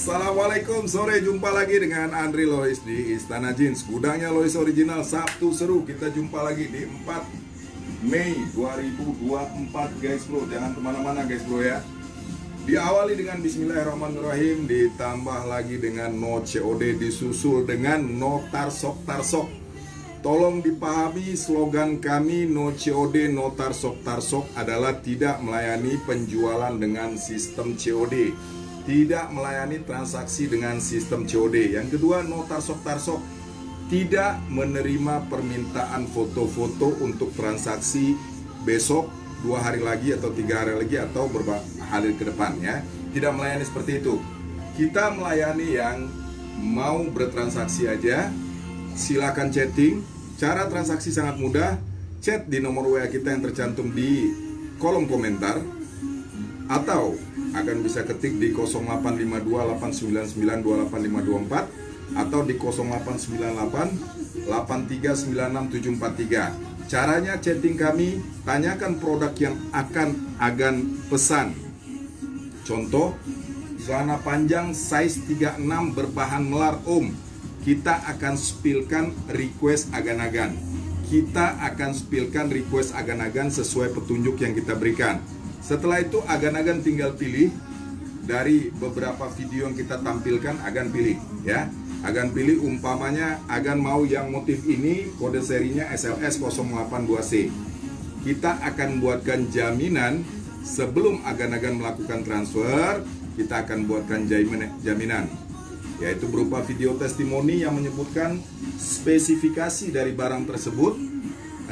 Assalamualaikum, sore jumpa lagi dengan Andri Lois di Istana Jeans. Gudangnya Lois Original, Sabtu seru. Kita jumpa lagi di 4 Mei 2024 guys bro. Jangan kemana-mana guys bro ya. Diawali dengan Bismillahirrahmanirrahim, ditambah lagi dengan no COD, disusul dengan no tarsok-tarsok. Tolong dipahami slogan kami no COD, no tarsok-tarsok adalah tidak melayani penjualan dengan sistem COD, tidak melayani transaksi dengan sistem COD. Yang kedua, no tarsok-tarsok, tidak menerima permintaan foto-foto untuk transaksi besok, 2 hari lagi atau 3 hari lagi atau beberapa hari ke depan ya. Tidak melayani seperti itu. Kita melayani yang mau bertransaksi aja. Silakan chatting. Cara transaksi sangat mudah. Chat di nomor WA kita yang tercantum di kolom komentar, atau akan bisa ketik di 085289928524 atau di 089883967743. Caranya chatting kami, tanyakan produk yang akan pesan. Contoh, celana panjang size 36 berbahan melar om. Kita akan spillkan request agan-agan. Kita akan spillkan request agan-agan sesuai petunjuk yang kita berikan. Setelah itu agan-agan tinggal pilih dari beberapa video yang kita tampilkan. Agan pilih ya. Agan pilih, umpamanya agan mau yang motif ini, kode serinya SLS 082C. Kita akan buatkan jaminan sebelum agan-agan melakukan transfer. Kita akan buatkan jaminan, yaitu berupa video testimoni yang menyebutkan spesifikasi dari barang tersebut,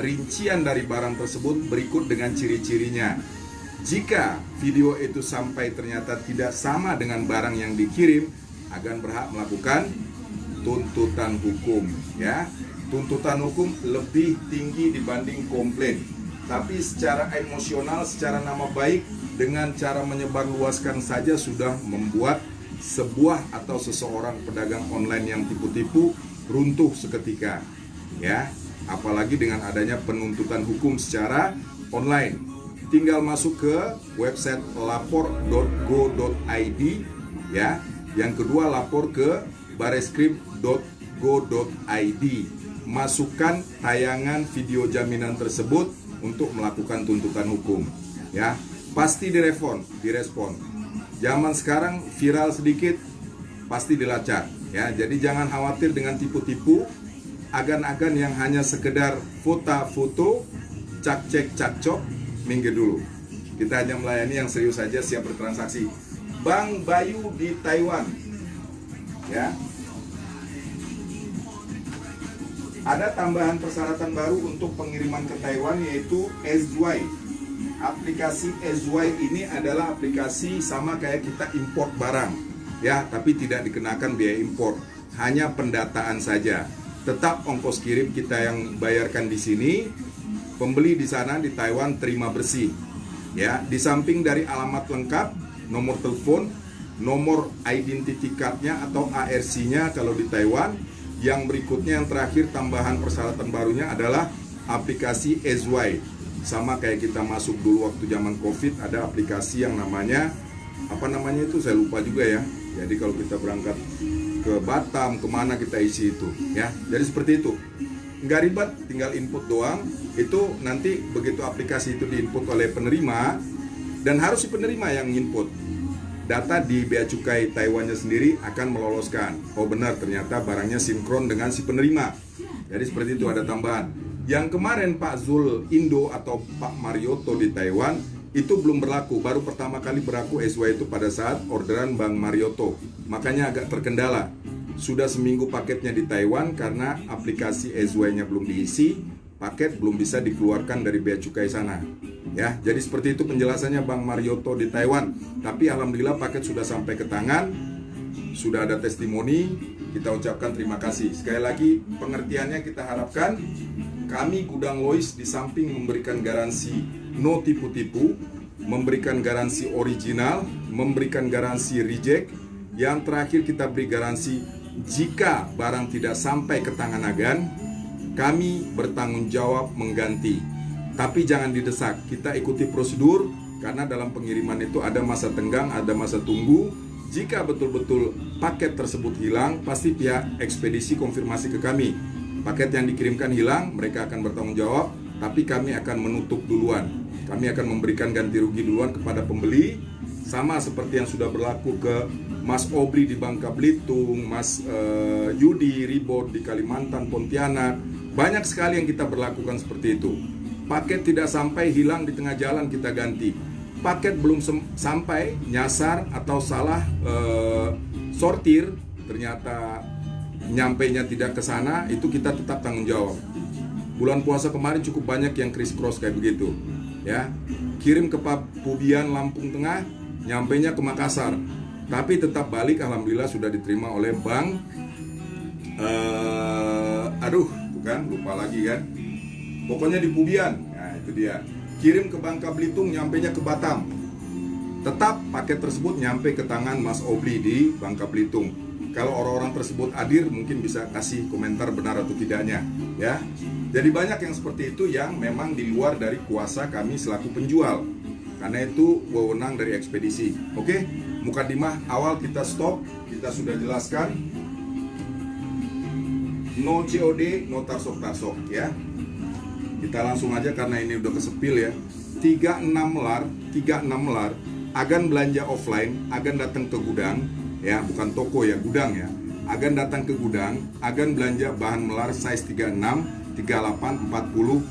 rincian dari barang tersebut berikut dengan ciri-cirinya. Jika video itu sampai ternyata tidak sama dengan barang yang dikirim, agan berhak melakukan tuntutan hukum ya. Tuntutan hukum lebih tinggi dibanding komplain. Tapi secara emosional, secara nama baik, dengan cara menyebarluaskan saja sudah membuat sebuah atau seseorang pedagang online yang tipu-tipu runtuh seketika ya. Apalagi dengan adanya penuntutan hukum secara online. Tinggal masuk ke website lapor.go.id ya. Yang kedua, lapor ke bareskrim.go.id. Masukkan tayangan video jaminan tersebut untuk melakukan tuntutan hukum ya. Pasti direspon. Zaman sekarang viral sedikit pasti dilacak ya. Jadi jangan khawatir dengan tipu-tipu agan-agan yang hanya sekedar foto-foto, cak-cek-cak-cok. Minggir dulu. Kita hanya melayani yang serius saja, siap bertransaksi. Bang Bayu di Taiwan ya. Ada tambahan persyaratan baru untuk pengiriman ke Taiwan, yaitu SY. Aplikasi SY ini adalah aplikasi sama kayak kita import barang ya, tapi tidak dikenakan biaya import, hanya pendataan saja. Tetap ongkos kirim kita yang bayarkan di sini. Pembeli di sana di Taiwan terima bersih ya. Di samping dari alamat lengkap, nomor telepon, nomor identity card-nya atau ARC-nya kalau di Taiwan. Yang berikutnya, yang terakhir, tambahan persyaratan barunya adalah aplikasi SY. Sama kayak kita masuk dulu waktu zaman COVID, ada aplikasi yang namanya itu saya lupa juga ya. Jadi kalau kita berangkat ke Batam, kemana kita isi itu ya. Jadi seperti itu, nggak ribet, tinggal input doang. Itu nanti begitu aplikasi itu diinput oleh penerima, dan harus si penerima yang input, data di Bea Cukai Taiwannya sendiri akan meloloskan. Oh benar, ternyata barangnya sinkron dengan si penerima. Jadi seperti itu, ada tambahan. Yang kemarin Pak Zul Indo atau Pak Marioto di Taiwan itu belum berlaku. Baru pertama kali berlaku SY itu pada saat orderan Bang Marioto. Makanya agak terkendala. Sudah seminggu paketnya di Taiwan karena aplikasi SY-nya belum diisi. paket belum bisa dikeluarkan dari bea cukai sana. Ya, jadi seperti itu penjelasannya Bang Marioto di Taiwan. Tapi alhamdulillah paket sudah sampai ke tangan, sudah ada testimoni. Kita ucapkan terima kasih. Sekali lagi pengertiannya kita harapkan kami Gudang Lois di samping memberikan garansi no tipu-tipu, memberikan garansi original, memberikan garansi reject. Yang terakhir kita beri garansi jika barang tidak sampai ke tangan agen, kami bertanggung jawab mengganti. Tapi jangan didesak, kita ikuti prosedur karena dalam pengiriman itu ada masa tenggang, ada masa tunggu. Jika betul-betul paket tersebut hilang, pasti pihak ekspedisi konfirmasi ke kami. Paket yang dikirimkan hilang, mereka akan bertanggung jawab, tapi kami akan menutup duluan. Kami akan memberikan ganti rugi duluan kepada pembeli, sama seperti yang sudah berlaku ke Mas Obri di Bangka Belitung, Mas Yudi Ribot di Kalimantan, Pontianak. Banyak sekali yang kita berlakukan seperti itu. Paket tidak sampai, hilang di tengah jalan, kita ganti. Paket belum sampai, nyasar atau salah sortir, ternyata nyampainya tidak ke sana, itu kita tetap tanggung jawab. Bulan puasa kemarin cukup banyak yang criss cross kayak begitu, ya. Kirim ke Pubian Lampung Tengah, nyampainya ke Makassar, tapi tetap balik, alhamdulillah sudah diterima oleh bank. Bukan, lupa lagi kan. Pokoknya di Pubian, nah itu dia. Kirim ke Bangka Belitung, nyampainya ke Batam. Tetap paket tersebut nyampe ke tangan Mas Obli di Bangka Belitung. Kalau orang-orang tersebut hadir, mungkin bisa kasih komentar benar atau tidaknya, ya. Jadi banyak yang seperti itu yang memang di luar dari kuasa kami selaku penjual. Karena itu wewenang dari ekspedisi. Oke, mukadimah awal kita stop, kita sudah jelaskan. No COD, no tarsok-tarsok, ya. Kita langsung aja karena ini udah kesepil ya. 36 melar, agan belanja offline, agan datang ke gudang, ya, bukan toko ya, gudang ya. Agan datang ke gudang, agan belanja bahan melar size 36, 38, 40,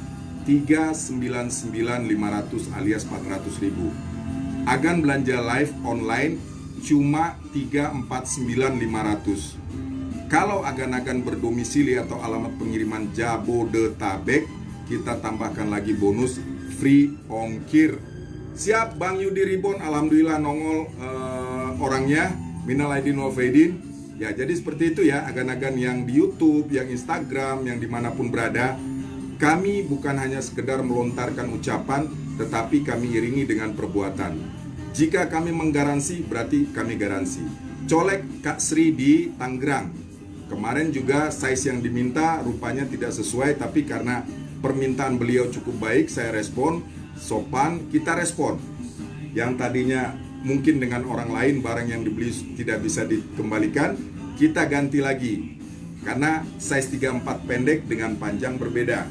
399 500 alias 400.000. Agan belanja live online cuma 349 500. Kalau agan-agan berdomisili atau alamat pengiriman Jabodetabek, kita tambahkan lagi bonus free ongkir. Siap Bang Yudi Ribon, alhamdulillah nongol orangnya. Minal aidin wal faidin. Ya, jadi seperti itu ya, agan-agan yang di YouTube, yang Instagram, yang dimanapun berada. Kami bukan hanya sekedar melontarkan ucapan, tetapi kami iringi dengan perbuatan. Jika kami menggaransi, berarti kami garansi. Colek Kak Sri di Tangerang. Kemarin juga size yang diminta rupanya tidak sesuai, tapi karena permintaan beliau cukup baik, saya respon, sopan, kita respon. Yang tadinya mungkin dengan orang lain barang yang dibeli tidak bisa dikembalikan, kita ganti lagi. Karena size 34 pendek dengan panjang berbeda.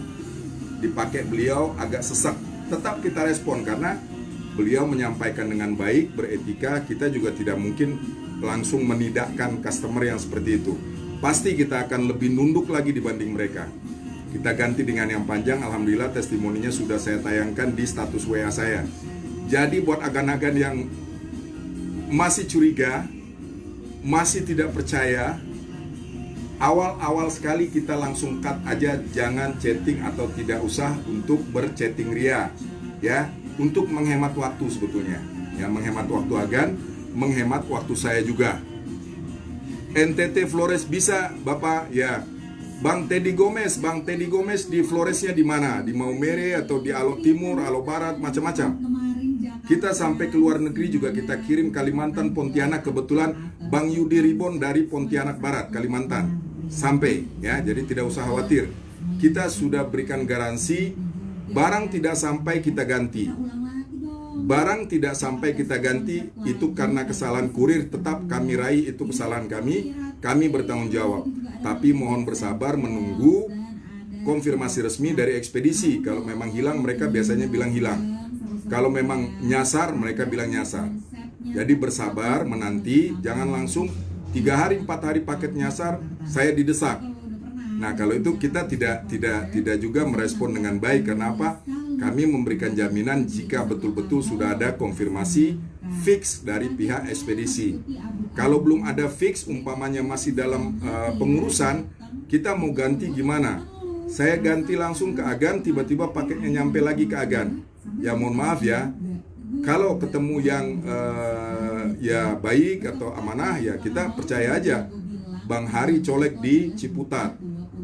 Dipakai beliau agak sesak. Tetap kita respon karena beliau menyampaikan dengan baik, beretika, kita juga tidak mungkin langsung menidakkan customer yang seperti itu. Pasti kita akan lebih nunduk lagi dibanding mereka. Kita ganti dengan yang panjang, alhamdulillah testimoninya sudah saya tayangkan di status WA saya. Jadi buat agan-agan yang masih curiga, masih tidak percaya, awal-awal sekali kita langsung cut aja, jangan chatting atau tidak usah untuk berchatting ria, ya, untuk menghemat waktu sebetulnya. Ya, menghemat waktu agan, menghemat waktu saya juga. NTT Flores bisa, Bapak, ya. Bang Teddy Gomez di Floresnya di mana? Di Maumere atau di Alo Timur, Alo Barat, macam-macam. Kita sampai ke luar negeri juga kita kirim Kalimantan, Pontianak. Kebetulan Bang Yudi Ribon dari Pontianak Barat, Kalimantan. Sampai, ya, jadi tidak usah khawatir. Kita sudah berikan garansi, barang tidak sampai kita ganti. Barang tidak sampai kita ganti, itu karena kesalahan kurir, tetap kami raih itu kesalahan kami bertanggung jawab. Tapi mohon bersabar menunggu konfirmasi resmi dari ekspedisi. Kalau memang hilang, mereka biasanya bilang hilang. Kalau memang nyasar, mereka bilang nyasar. Jadi bersabar, menanti, jangan langsung 3 hari, 4 hari paket nyasar, saya didesak. Nah, kalau itu kita tidak juga merespon dengan baik. Kenapa? Kami memberikan jaminan jika betul-betul sudah ada konfirmasi fix dari pihak ekspedisi. Kalau belum ada fix, umpamanya masih dalam pengurusan, kita mau ganti gimana? saya ganti langsung ke agan, tiba-tiba paketnya nyampe lagi ke agan. Ya mohon maaf ya, kalau ketemu yang ya baik atau amanah, ya kita percaya aja. Bang Hari colek di Ciputat,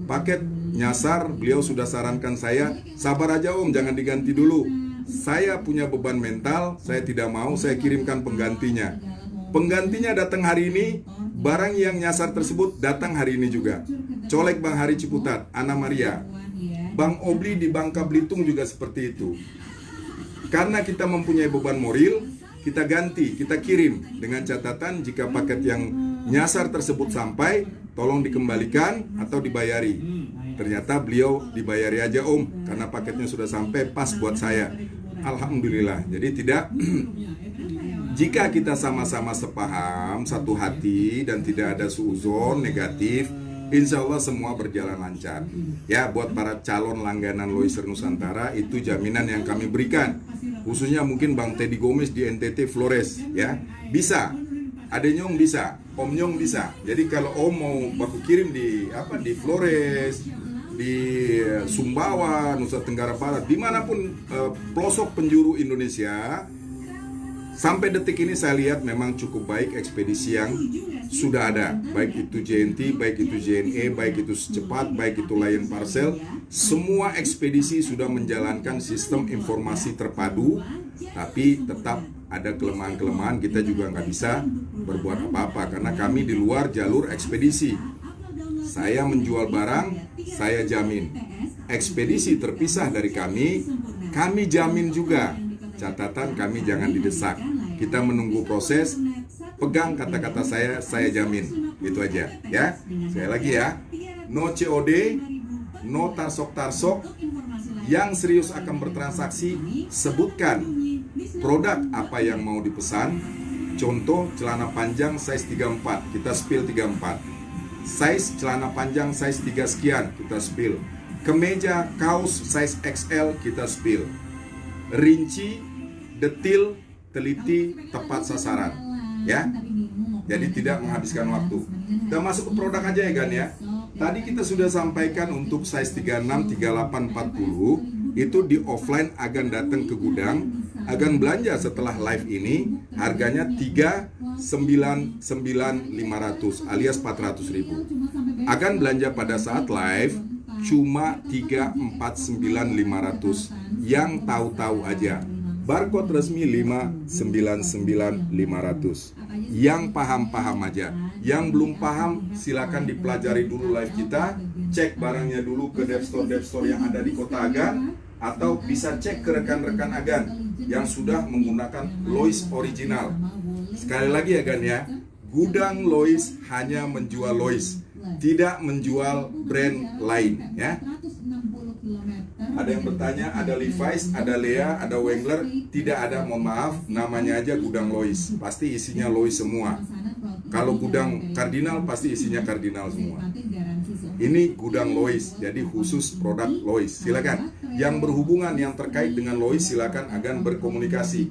paket nyasar, beliau sudah sarankan saya, sabar aja Om, jangan diganti dulu. Saya punya beban mental, saya tidak mau, saya kirimkan penggantinya. Penggantinya datang hari ini, barang yang nyasar tersebut datang hari ini juga. Colek Bang Hari Ciputat, Ana Maria. Bang Obli di Bangka Belitung juga seperti itu. Karena kita mempunyai beban moral, kita ganti, kita kirim dengan catatan jika paket yang nyasar tersebut sampai, tolong dikembalikan atau dibayari. Ternyata beliau dibayari aja Om, karena paketnya sudah sampai pas buat saya. Alhamdulillah. Jadi tidak jika kita sama-sama sepaham, satu hati, dan tidak ada suuzon negatif, insya Allah semua berjalan lancar. Ya, buat para calon langganan Loiser Nusantara, itu jaminan yang kami berikan. Khususnya mungkin Bang Teddy Gomez di NTT Flores, ya bisa. Ade Nyong bisa, Om Nyong bisa. Jadi kalau Om mau baku kirim di Flores, di Sumbawa, Nusa Tenggara Barat, dimanapun pelosok penjuru Indonesia, sampai detik ini saya lihat memang cukup baik ekspedisi yang sudah ada. Baik itu JNT, baik itu JNE, baik itu Secepat, baik itu Lion Parcel. Semua ekspedisi sudah menjalankan sistem informasi terpadu. Tapi tetap ada kelemahan-kelemahan, kita juga nggak bisa berbuat apa-apa. Karena kami di luar jalur ekspedisi. Saya menjual barang, saya jamin. Ekspedisi terpisah dari kami jamin juga. Catatan kami jangan didesak. Kita menunggu proses, pegang kata-kata saya jamin. Itu aja ya. Sekali lagi ya, no COD, no tarsok-tarsok. Yang serius akan bertransaksi, sebutkan produk apa yang mau dipesan. Contoh celana panjang size 34, kita spill 34. Size celana panjang size 3 sekian, kita spill. Kemeja kaos size XL, kita spill. Rinci, detil, teliti, tepat sasaran, ya. Jadi tidak menghabiskan waktu. Kita masuk ke produk aja ya Gan ya. Tadi kita sudah sampaikan untuk size 36, 38, 40 itu di offline akan datang ke gudang, akan belanja setelah live ini, harganya 399.500 alias 400.000. Akan belanja pada saat live cuma 349.500. Yang tahu-tahu aja. Barcode resmi 599.500. Yang paham-paham aja. Yang belum paham silakan dipelajari dulu live kita, cek barangnya dulu ke devstore yang ada di Kota Agan, atau bisa cek ke rekan-rekan Agan yang sudah menggunakan Lois original. Sekali lagi ya Gan ya, gudang Lois hanya menjual Lois, tidak menjual brand lain ya. Ada yang bertanya, ada Levi's, ada Lea, ada Wrangler. Tidak ada, mohon maaf, namanya aja gudang Lois. Pasti isinya Lois semua. Kalau gudang Cardinal pasti isinya Cardinal semua. Ini gudang Lois, jadi khusus produk Lois. Silakan. Yang berhubungan, yang terkait dengan Lois, silakan akan berkomunikasi.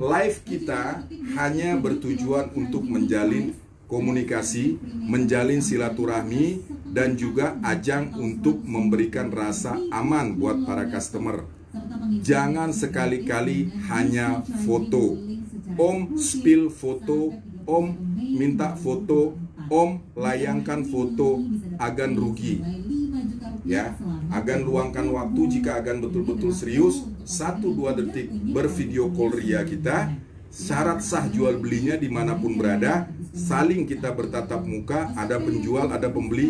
Live kita hanya bertujuan untuk menjalin komunikasi, menjalin silaturahmi, dan juga ajang untuk memberikan rasa aman buat para customer. Jangan sekali-kali hanya foto. Om spill foto, Om minta foto, Om layangkan foto, agan rugi. Ya, agan luangkan waktu jika agan betul-betul serius, 1-2 detik bervideo call ria kita. Syarat sah jual belinya dimanapun berada, saling kita bertatap muka, ada penjual, ada pembeli,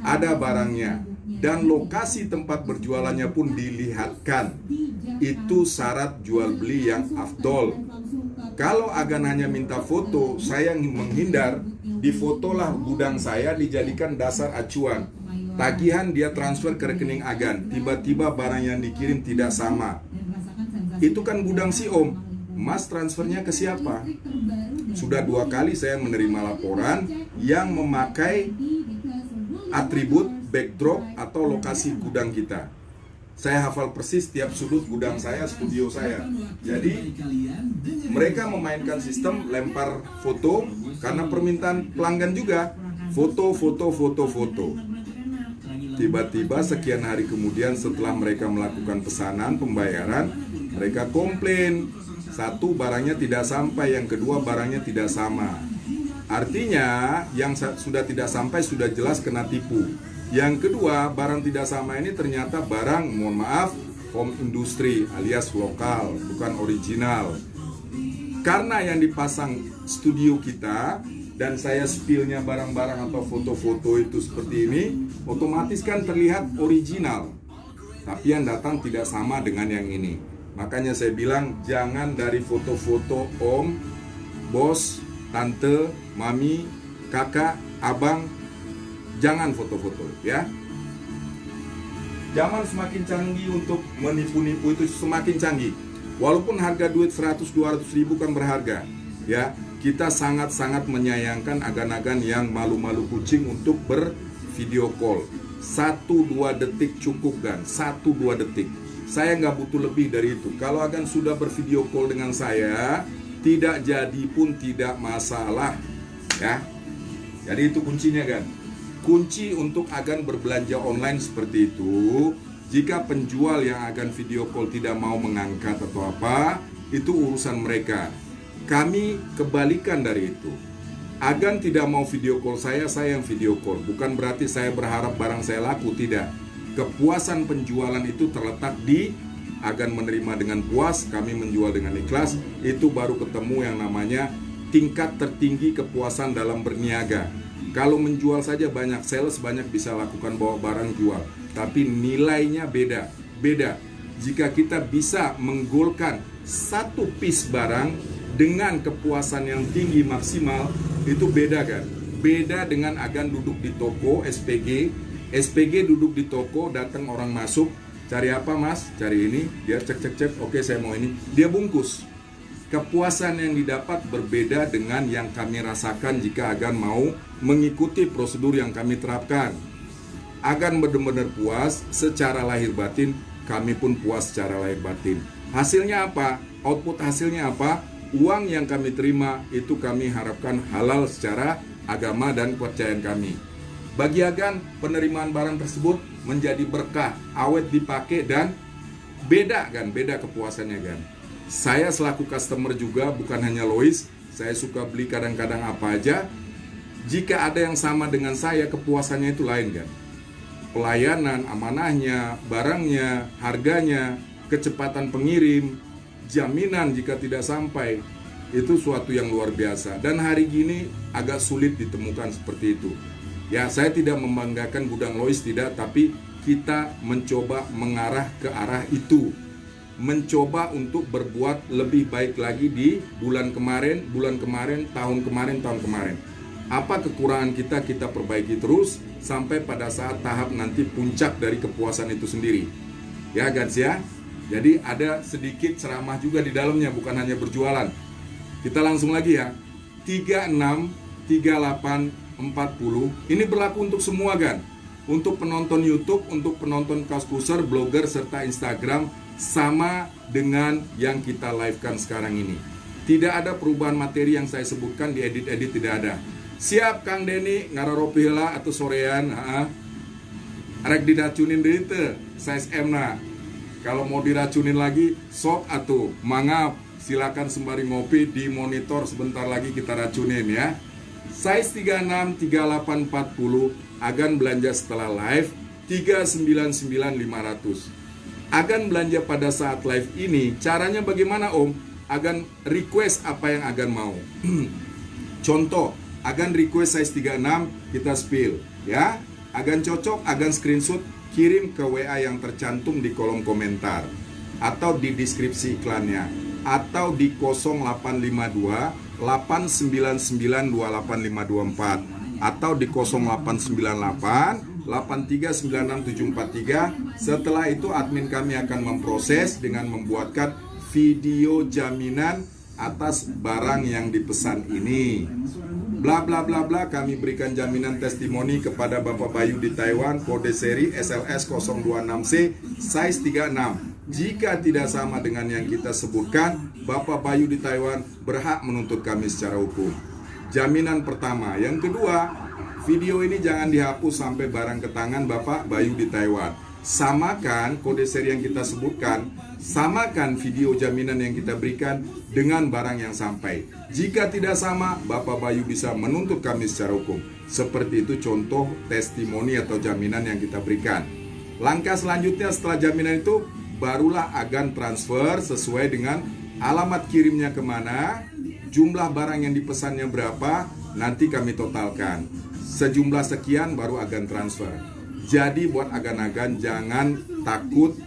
ada barangnya, dan lokasi tempat berjualannya pun dilihatkan. Itu syarat jual beli yang afdol. Kalau agan hanya minta foto, saya menghindar. Difotolah gudang saya, dijadikan dasar acuan. Tagihan dia transfer ke rekening agan, tiba-tiba barang yang dikirim tidak sama. Itu kan gudang si Om. Mas transfernya ke siapa? Sudah 2 kali saya menerima laporan yang memakai atribut backdrop atau lokasi gudang kita. Saya hafal persis tiap sudut gudang saya, studio saya. Jadi mereka memainkan sistem lempar foto karena permintaan pelanggan juga. Foto. Tiba-tiba sekian hari kemudian setelah mereka melakukan pesanan, pembayaran, mereka komplain. Satu, barangnya tidak sampai, yang kedua barangnya tidak sama. Artinya yang sudah tidak sampai sudah jelas kena tipu. Yang kedua, barang tidak sama ini ternyata barang, mohon maaf, home industry alias lokal, bukan original. Karena yang dipasang studio kita dan saya spillnya barang-barang atau foto-foto itu seperti ini, otomatis kan terlihat original. Tapi yang datang tidak sama dengan yang ini. Makanya saya bilang jangan dari foto-foto om, bos, tante, mami, kakak, abang, jangan foto-foto ya. Zaman semakin canggih untuk menipu-nipu itu semakin canggih. Walaupun harga duit 100-200 ribu kan berharga ya. Kita sangat-sangat menyayangkan agan-agan yang malu-malu kucing untuk bervideo call. 1-2 detik cukup kan, 1-2 detik. Saya nggak butuh lebih dari itu. Kalau agan sudah bervideo call dengan saya, tidak jadi pun tidak masalah ya. Jadi itu kuncinya kan. Kunci untuk agan berbelanja online seperti itu, jika penjual yang agan video call tidak mau mengangkat atau apa, itu urusan mereka. Kami kebalikan dari itu. Agan tidak mau video call saya yang video call. Bukan berarti saya berharap barang saya laku, tidak. Kepuasan penjualan itu terletak di agan menerima dengan puas, kami menjual dengan ikhlas. Itu baru ketemu yang namanya tingkat tertinggi kepuasan dalam berniaga. Kalau menjual saja banyak sales, banyak bisa lakukan bawa barang jual. Tapi nilainya beda. Jika kita bisa menggolkan satu piece barang dengan kepuasan yang tinggi maksimal, itu beda kan. Beda dengan agan duduk di toko SPG duduk di toko, datang orang masuk, cari apa mas? Cari ini, dia cek, oke saya mau ini, dia bungkus. Kepuasan yang didapat berbeda dengan yang kami rasakan jika agan mau mengikuti prosedur yang kami terapkan. Agan benar-benar puas secara lahir batin, kami pun puas secara lahir batin. Hasilnya apa? Output hasilnya apa? Uang yang kami terima itu kami harapkan halal secara agama dan kepercayaan kami. Bagi agan, penerimaan barang tersebut menjadi berkah, awet dipakai dan beda kepuasannya kan. Saya selaku customer juga, bukan hanya Lois, saya suka beli kadang-kadang apa aja. Jika ada yang sama dengan saya, kepuasannya itu lain kan. Pelayanan, amanahnya, barangnya, harganya, kecepatan pengirim, jaminan jika tidak sampai, itu suatu yang luar biasa. Dan hari gini agak sulit ditemukan seperti itu. Ya, saya tidak membanggakan gudang Lois, tidak, tapi kita mencoba mengarah ke arah itu. Mencoba untuk berbuat lebih baik lagi di bulan kemarin, tahun kemarin. Apa kekurangan kita perbaiki terus sampai pada saat tahap nanti puncak dari kepuasan itu sendiri. Ya, guys ya. Jadi ada sedikit ceramah juga di dalamnya, bukan hanya berjualan. Kita langsung lagi ya. 36, 38, 40. Ini berlaku untuk semua kan. Untuk penonton YouTube, untuk penonton Kaskuser, blogger, serta Instagram, sama dengan yang kita live-kan sekarang ini. Tidak ada perubahan materi yang saya sebutkan di edit-edit, tidak ada. Siap Kang Denny, ngararopi heula atau sorean, arek diracunin deui teu, size M na. Kalau mau diracunin lagi, sok atuh, mangap, silakan sembari ngopi di monitor, sebentar lagi kita racunin ya. Size 36, 38, 40, agan belanja setelah live 399.500. Agan belanja pada saat live ini, caranya bagaimana Om? Agan request apa yang agan mau. Contoh, agan request size 36, kita spill ya. Agan cocok, agan screenshot, kirim ke WA yang tercantum di kolom komentar atau di deskripsi iklannya atau di 0852 899 28524 atau di 0898 8396743. Setelah itu admin kami akan memproses dengan membuatkan video jaminan atas barang yang dipesan ini. Bla bla bla bla, kami berikan jaminan testimoni kepada Bapak Bayu di Taiwan, kode seri SLS 026C, size 36. Jika tidak sama dengan yang kita sebutkan, Bapak Bayu di Taiwan berhak menuntut kami secara hukum. Jaminan pertama. Yang kedua, Video ini jangan dihapus sampai barang ke tangan Bapak Bayu di Taiwan. Samakan kode seri yang kita sebutkan, samakan video jaminan yang kita berikan dengan barang yang sampai. Jika tidak sama, Bapak Bayu bisa menuntut kami secara hukum. Seperti itu contoh testimoni atau jaminan yang kita berikan. Langkah selanjutnya setelah jaminan itu, barulah agen transfer sesuai dengan alamat kirimnya kemana, jumlah barang yang dipesannya berapa, nanti kami totalkan. Sejumlah sekian baru agen transfer. Jadi buat agan-agan jangan takut,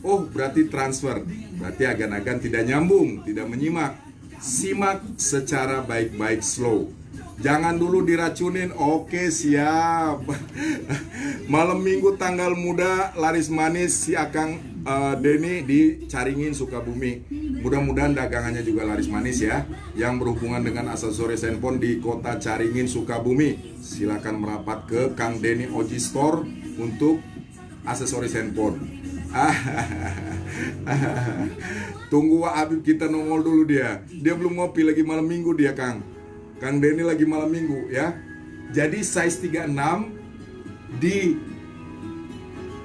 oh berarti transfer, berarti agan-agan tidak nyambung, tidak menyimak. Simak secara baik-baik, slow. Jangan dulu diracunin, oke siap. Malam minggu tanggal muda laris manis si Akang Denny di Caringin, Sukabumi. Mudah-mudahan dagangannya juga laris manis ya. Yang berhubungan dengan aksesoris handphone di kota Caringin, Sukabumi, silakan merapat ke Kang Denny Oji Store untuk aksesoris handphone. Tunggu Wak Habib kita nongol dulu dia. Dia belum ngopi, lagi malam minggu dia Kang Denny lagi malam minggu ya. Jadi size 36 di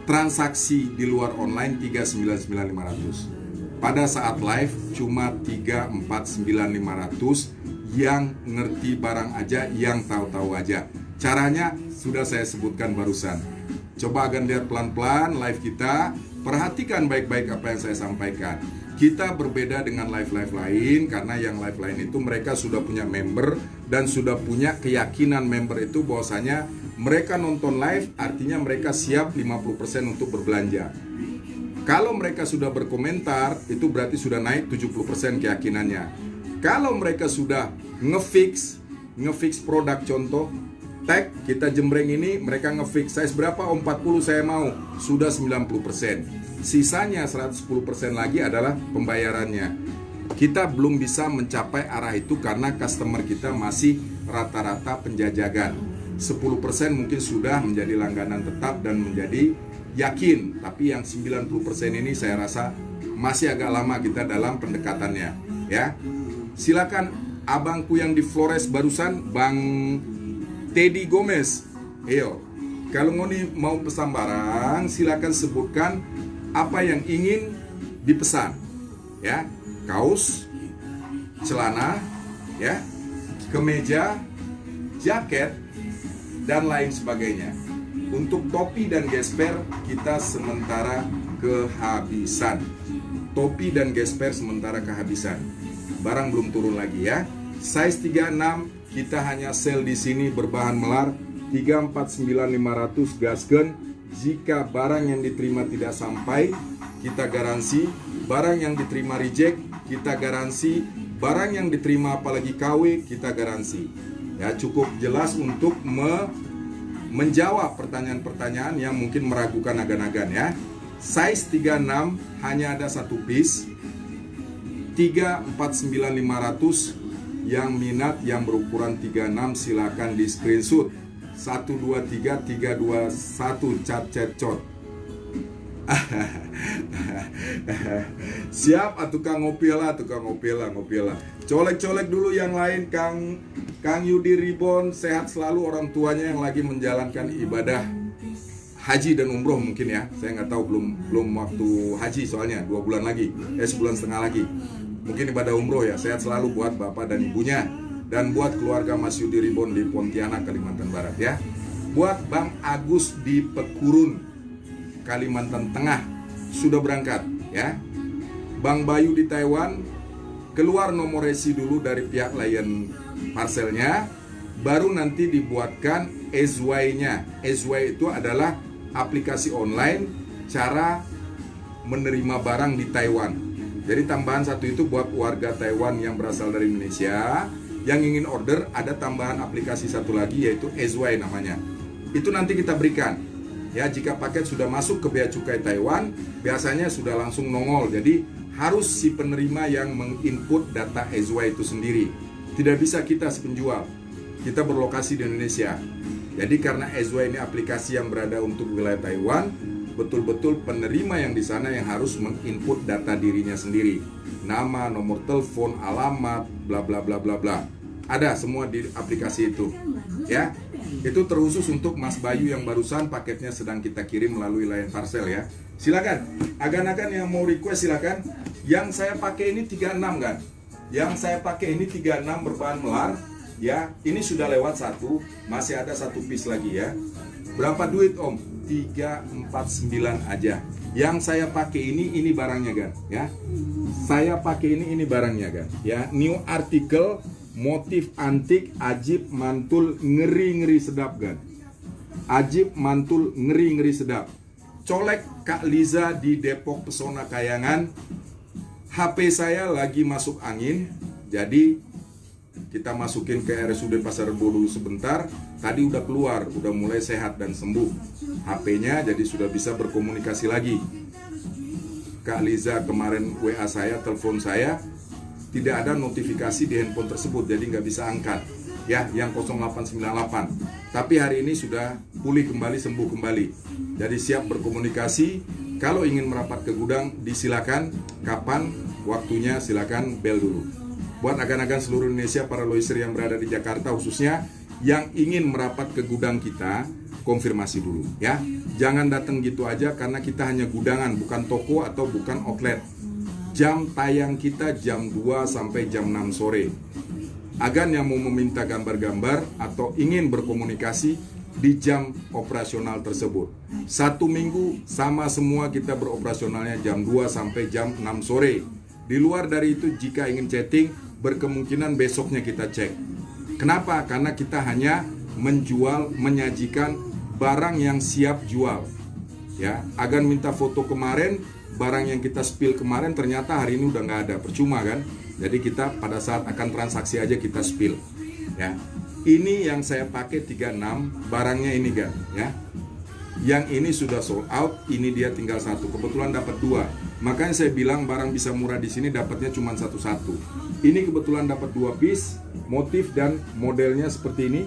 transaksi di luar online 399.500. Pada saat live cuma 349.500 yang ngerti barang aja, yang tahu-tahu aja. Caranya sudah saya sebutkan barusan. Coba akan lihat pelan-pelan live kita, perhatikan baik-baik apa yang saya sampaikan. Kita berbeda dengan live-live lain karena yang live lain itu mereka sudah punya member dan sudah punya keyakinan member itu bahwasanya mereka nonton live artinya mereka siap 50% untuk berbelanja. Kalau mereka sudah berkomentar itu berarti sudah naik 70% keyakinannya. Kalau mereka sudah ngefix produk, contoh tag kita jembreng ini, mereka ngefix size berapa, 40 saya mau, sudah 90%. Sisanya 110% lagi adalah pembayarannya. Kita belum bisa mencapai arah itu karena customer kita masih rata-rata penjajakan. 10% mungkin sudah menjadi langganan tetap dan menjadi yakin. Tapi yang 90% ini saya rasa masih agak lama kita dalam pendekatannya ya. Silakan abangku yang di Flores barusan, Bang Teddy Gomez. Ayo, kalau ngoni mau pesan barang, silakan sebutkan apa yang ingin dipesan. Ya, kaos, celana, ya, kemeja, jaket, dan lain sebagainya. Untuk topi dan gesper kita sementara kehabisan. Topi dan gesper sementara kehabisan. Barang belum turun lagi ya. Size 36 kita hanya sell di sini berbahan melar 349.500 gasken. Jika barang yang diterima tidak sampai, kita garansi. Barang yang diterima reject, kita garansi. Barang yang diterima apalagi KW, kita garansi. Ya, cukup jelas untuk menjawab pertanyaan-pertanyaan yang mungkin meragukan agan-agan ya. Size 36 hanya ada satu piece, 349.500. Yang minat yang berukuran 36 silakan di screenshot 123 321 chat. Siap tukang ngopi lah. Colek dulu yang lain. Kang Yudi Ribon sehat selalu, orang tuanya yang lagi menjalankan ibadah haji dan umroh mungkin ya. Saya nggak tahu, belum waktu haji soalnya 2 bulan lagi, sebulan setengah lagi. Mungkin ibadah umroh ya. Sehat selalu buat bapak dan ibunya. Dan buat keluarga Mas Yudi Ribon di Pontianak, Kalimantan Barat ya. Buat Bang Agus di Pekurun, Kalimantan Tengah, sudah berangkat ya. Bang Bayu di Taiwan, keluar nomor resi dulu dari pihak Lion parcelnya, baru nanti dibuatkan SY-nya. SY itu adalah aplikasi online cara menerima barang di Taiwan. Jadi tambahan satu itu buat warga Taiwan yang berasal dari Indonesia yang ingin order, ada tambahan aplikasi satu lagi yaitu SY namanya. Itu nanti kita berikan. Ya, jika paket sudah masuk ke Bea Cukai Taiwan, biasanya sudah langsung nongol. Jadi harus si penerima yang menginput data SY itu sendiri. Tidak bisa kita si penjual. Kita berlokasi di Indonesia. Jadi karena SY ini aplikasi yang berada untuk wilayah Taiwan, betul-betul penerima yang di sana yang harus menginput data dirinya sendiri. Nama, nomor telepon, alamat, bla bla bla bla bla. Ada semua di aplikasi itu. Ya. Itu terkhusus untuk Mas Bayu yang barusan paketnya sedang kita kirim melalui Lion Parcel ya. Silakan, agan-agan yang mau request silakan. Yang saya pakai ini 36 kan? Yang saya pakai ini 36 berbahan melar ya. Ini sudah lewat satu, masih ada satu piece lagi ya. Berapa duit Om? 349 aja. Yang saya pakai ini barangnya kan ya. Saya pakai ini barangnya kan ya. New article, motif antik, ajib, mantul, ngeri-ngeri sedap kan. Ajib, mantul, ngeri-ngeri sedap. Colek Kak Liza di Depok Pesona Kayangan. HP saya lagi masuk angin, jadi kita masukin ke RSUD Pasar Rebo dulu sebentar. Tadi udah keluar, udah mulai sehat dan sembuh HP-nya, jadi sudah bisa berkomunikasi lagi. Kak Liza kemarin WA saya, telepon saya, tidak ada notifikasi di handphone tersebut, jadi nggak bisa angkat ya, yang 0898. Tapi hari ini sudah pulih kembali, sembuh kembali, jadi siap berkomunikasi. Kalau ingin merapat ke gudang, disilakan. Kapan waktunya, silakan bel dulu. Buat agan-agan seluruh Indonesia, para loiser yang berada di Jakarta khususnya, yang ingin merapat ke gudang kita, konfirmasi dulu ya. Jangan datang gitu aja, karena kita hanya gudangan, bukan toko atau bukan outlet. Jam tayang kita jam 2 sampai jam 6 sore. Agan yang mau meminta gambar-gambar atau ingin berkomunikasi di jam operasional tersebut. Satu minggu sama semua kita beroperasionalnya jam 2 sampai jam 6 sore. Di luar dari itu jika ingin chatting, berkemungkinan besoknya kita cek. Kenapa? Karena kita hanya menjual, menyajikan barang yang siap jual. Ya, Agan minta foto kemarin, barang yang kita spill kemarin ternyata hari ini udah nggak ada, percuma kan? Jadi kita pada saat akan transaksi aja kita spill. Ya. Ini yang saya pakai 36, barangnya ini kan ya. Yang ini sudah sold out, ini dia tinggal satu. Kebetulan dapat 2. Makanya saya bilang barang bisa murah di sini dapatnya cuma satu-satu. Ini kebetulan dapat 2 piece, motif dan modelnya seperti ini.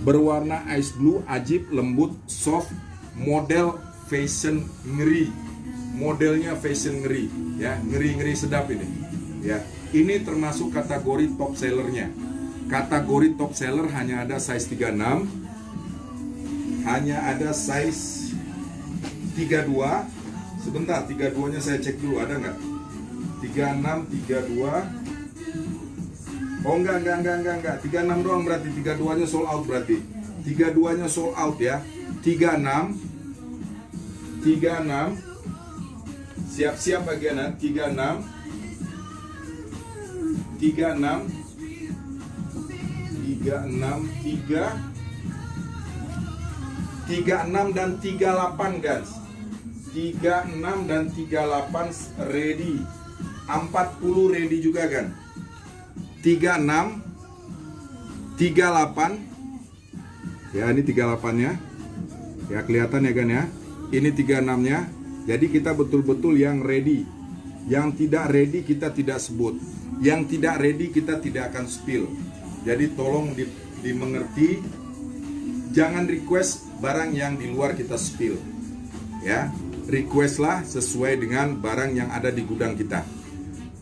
Berwarna ice blue, ajib, lembut, soft, model fashion ngeri. Modelnya fashion ngeri ya, ngeri-ngeri sedap ini. Ya, ini termasuk kategori top sellernya. Kategori top seller hanya ada size 36, hanya ada size 32. Sebentar, 32-nya saya cek dulu, ada nggak? 36, 32. Oh enggak. 36 doang berarti, 32-nya sold out berarti. 32-nya sold out ya. 36. Siap-siap bagianan, 36 dan 38 guys. 36 dan 38 ready. 40 ready juga kan. 36 38. Ya, ini 38-nya. Ya, kelihatan ya kan ya. Ini 36-nya. Jadi kita betul-betul yang ready. Yang tidak ready kita tidak sebut. Yang tidak ready kita tidak akan spill. Jadi tolong dimengerti, jangan request barang yang di luar kita spill. Ya, requestlah sesuai dengan barang yang ada di gudang kita.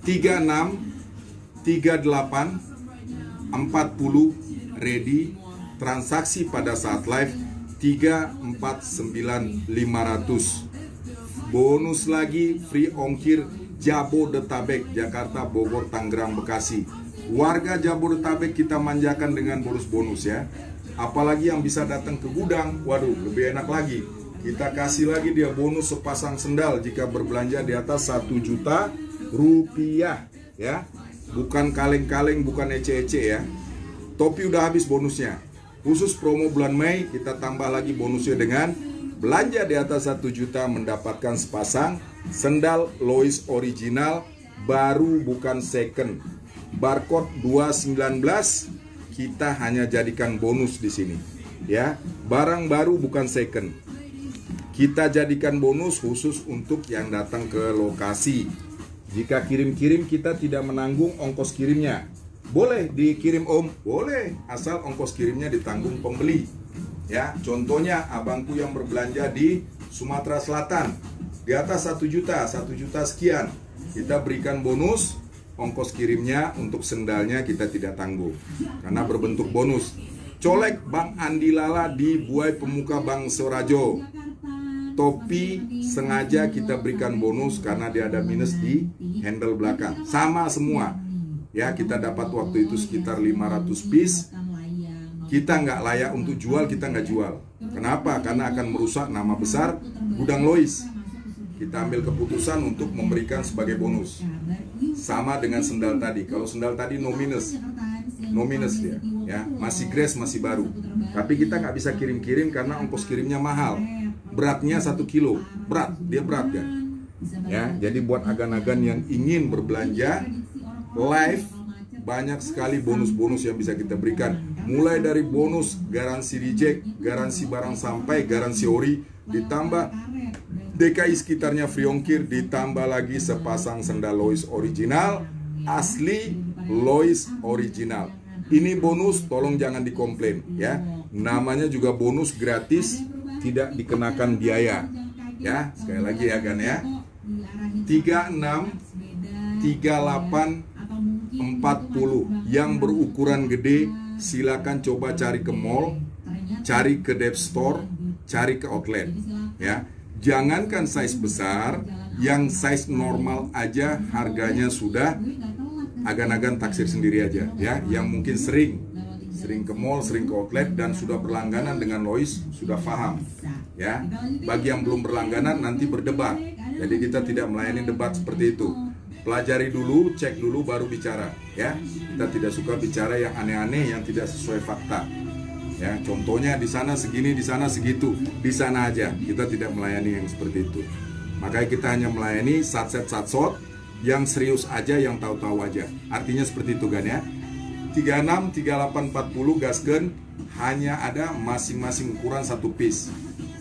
36, 38, 40 ready, transaksi pada saat live 349 500. Bonus lagi free ongkir Jabodetabek, Jakarta, Bogor, Tangerang, Bekasi. Warga Jabodetabek kita manjakan dengan bonus-bonus ya. Apalagi yang bisa datang ke gudang, waduh lebih enak lagi. Kita kasih lagi dia bonus sepasang sendal jika berbelanja di atas 1 juta rupiah ya. Bukan kaleng-kaleng, bukan ece-ece ya. Topi udah habis bonusnya. Khusus promo bulan Mei kita tambah lagi bonusnya dengan belanja di atas 1 juta mendapatkan sepasang sendal Lois original baru bukan second. Barcode 219 kita hanya jadikan bonus di sini ya. Barang baru bukan second. Kita jadikan bonus khusus untuk yang datang ke lokasi. Jika kirim-kirim kita tidak menanggung ongkos kirimnya. Boleh dikirim Om, boleh, asal ongkos kirimnya ditanggung pembeli. Ya, contohnya abangku yang berbelanja di Sumatera Selatan di atas 1 juta sekian, kita berikan bonus. Ongkos kirimnya untuk sendalnya kita tidak tanggung karena berbentuk bonus. Colek Bang Andi Lala di Buai Pemuka Bang Sorajo. Topi sengaja kita berikan bonus karena dia ada minus di handle belakang. Sama semua. Ya, kita dapat waktu itu sekitar 500 piece. Kita nggak layak untuk jual, kita nggak jual. Kenapa? Karena akan merusak nama besar Gudang Lois. Kita ambil keputusan untuk memberikan sebagai bonus. Sama dengan sendal tadi. Kalau sendal tadi no minus dia, ya masih grace, masih baru. Tapi kita nggak bisa kirim-kirim karena ongkos kirimnya mahal. Beratnya 1 kilo, dia berat kan. Ya, jadi buat agan-agan yang ingin berbelanja live, banyak sekali bonus-bonus yang bisa kita berikan. Mulai dari bonus garansi reject, garansi barang sampai, garansi ori, ditambah DKI sekitarnya free ongkir, ditambah lagi sepasang sendal Lois original, asli Lois original. Ini bonus, tolong jangan dikomplain ya. Namanya juga bonus gratis, tidak dikenakan biaya. Ya, sekali lagi ya Gan ya. 36 38 40 yang berukuran gede silakan coba cari ke mall, cari ke dep store, cari ke outlet ya. Jangankan size besar, yang size normal aja harganya sudah agan-agan taksir sendiri aja ya. Yang mungkin sering ke mall, sering ke outlet dan sudah berlangganan dengan Lois sudah paham ya. Bagi yang belum berlangganan nanti berdebat. Jadi kita tidak melayani debat seperti itu. Pelajari dulu, cek dulu baru bicara ya. Kita tidak suka bicara yang aneh-aneh yang tidak sesuai fakta. Ya, contohnya di sana segini, di sana segitu, di sana aja. Kita tidak melayani yang seperti itu. Makanya kita hanya melayani satset-satsot yang serius aja, yang tahu-tahu aja. Artinya seperti itu kan ya. 36, 38, 40 gasken hanya ada masing-masing ukuran 1 piece.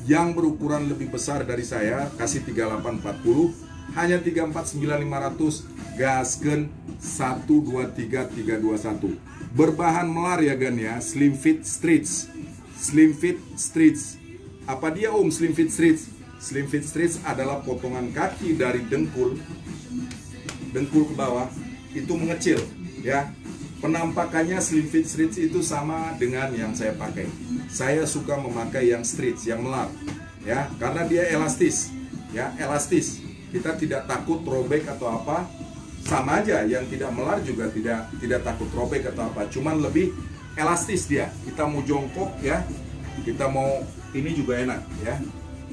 Yang berukuran lebih besar dari saya kasih 38, 40 hanya 34, 9500 gasken 1, 2, 3, 3, 2, 1. Berbahan melar ya Gan ya, slim fit streets. Slim fit streets. Apa dia slim fit streets? Slim fit streets adalah potongan kaki dari dengkul ke bawah itu mengecil ya. Penampakannya slim fit streets itu sama dengan yang saya pakai. Saya suka memakai yang streets, yang melar ya, karena dia elastis ya, elastis. Kita tidak takut robek atau apa. Sama aja, yang tidak melar juga tidak takut robek atau apa. Cuman lebih elastis dia. Kita mau jongkok ya, kita mau ini juga enak ya.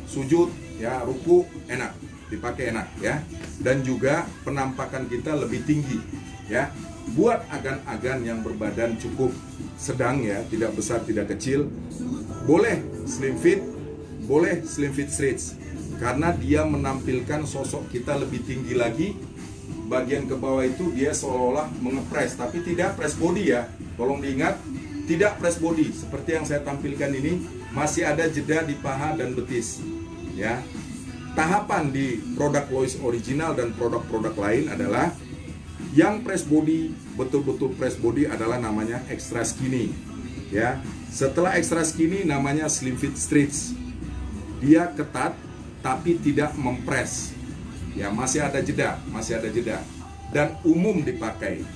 Sujud ya, ruku enak, dipakai enak ya. Dan juga penampakan kita lebih tinggi ya. Buat agan-agan yang berbadan cukup sedang ya, tidak besar, tidak kecil, boleh slim fit, boleh slim fit streets. Karena dia menampilkan sosok kita lebih tinggi lagi. Bagian ke bawah itu dia seolah-olah mengepres, tapi tidak press body ya. Tolong diingat, tidak press body. Seperti yang saya tampilkan ini, masih ada jeda di paha dan betis. Ya, tahapan di produk Lois original dan produk-produk lain adalah yang press body, betul-betul press body adalah namanya extra skinny. Ya, setelah extra skinny namanya slim fit streets. Dia ketat, tapi tidak mempres. Ya, masih ada jeda dan umum dipakai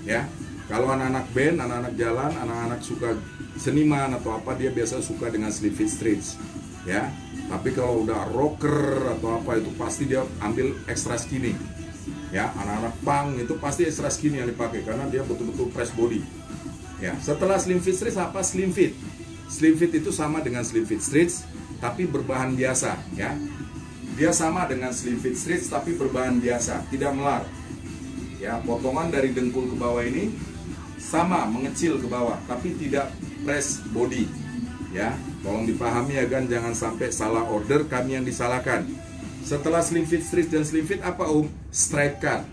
ya. Kalau anak-anak band, anak-anak jalan, anak-anak suka seniman atau apa, dia biasa suka dengan slim fit streets ya. Tapi kalau udah rocker atau apa itu pasti dia ambil extra skinny ya. Anak-anak punk itu pasti extra skinny yang dipakai karena dia betul-betul press body ya. Setelah slim fit streets apa? Slim fit itu sama dengan slim fit streets tapi berbahan biasa ya. Dia sama dengan slim fit streets tapi berbahan biasa, tidak melar. Ya, potongan dari dengkul ke bawah ini sama mengecil ke bawah, tapi tidak press body. Ya, tolong dipahami ya kan, jangan sampai salah order, kami yang disalahkan. Setelah slim fit streets dan slim fit apa Straight cut.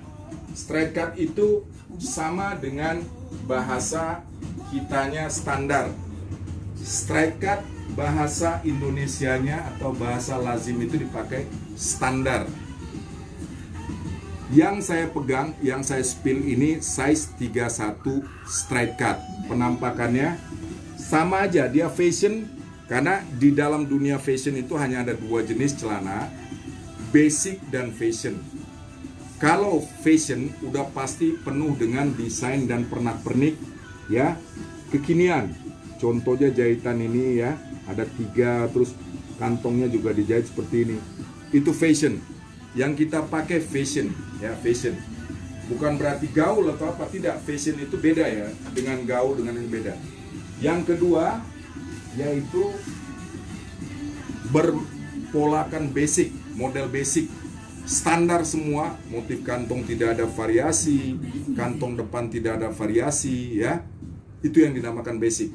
Straight cut itu sama dengan bahasa kitanya standar. Straight cut bahasa Indonesianya atau bahasa lazim itu dipakai standar. Yang saya pegang, yang saya spill ini size 31 straight cut. Penampakannya sama aja, dia fashion. Karena di dalam dunia fashion itu hanya ada 2 jenis celana, basic dan fashion. Kalau fashion udah pasti penuh dengan desain dan pernak-pernik ya, kekinian. contohnya jahitan ini ya, ada 3, terus kantongnya juga dijahit seperti ini. Itu fashion. Yang kita pakai fashion, ya fashion. Bukan berarti gaul atau apa, tidak. Fashion itu beda ya, dengan gaul dengan yang beda. Yang kedua, yaitu berpolakan basic, model basic. Standar semua, motif kantong tidak ada variasi, kantong depan tidak ada variasi ya. Itu yang dinamakan basic.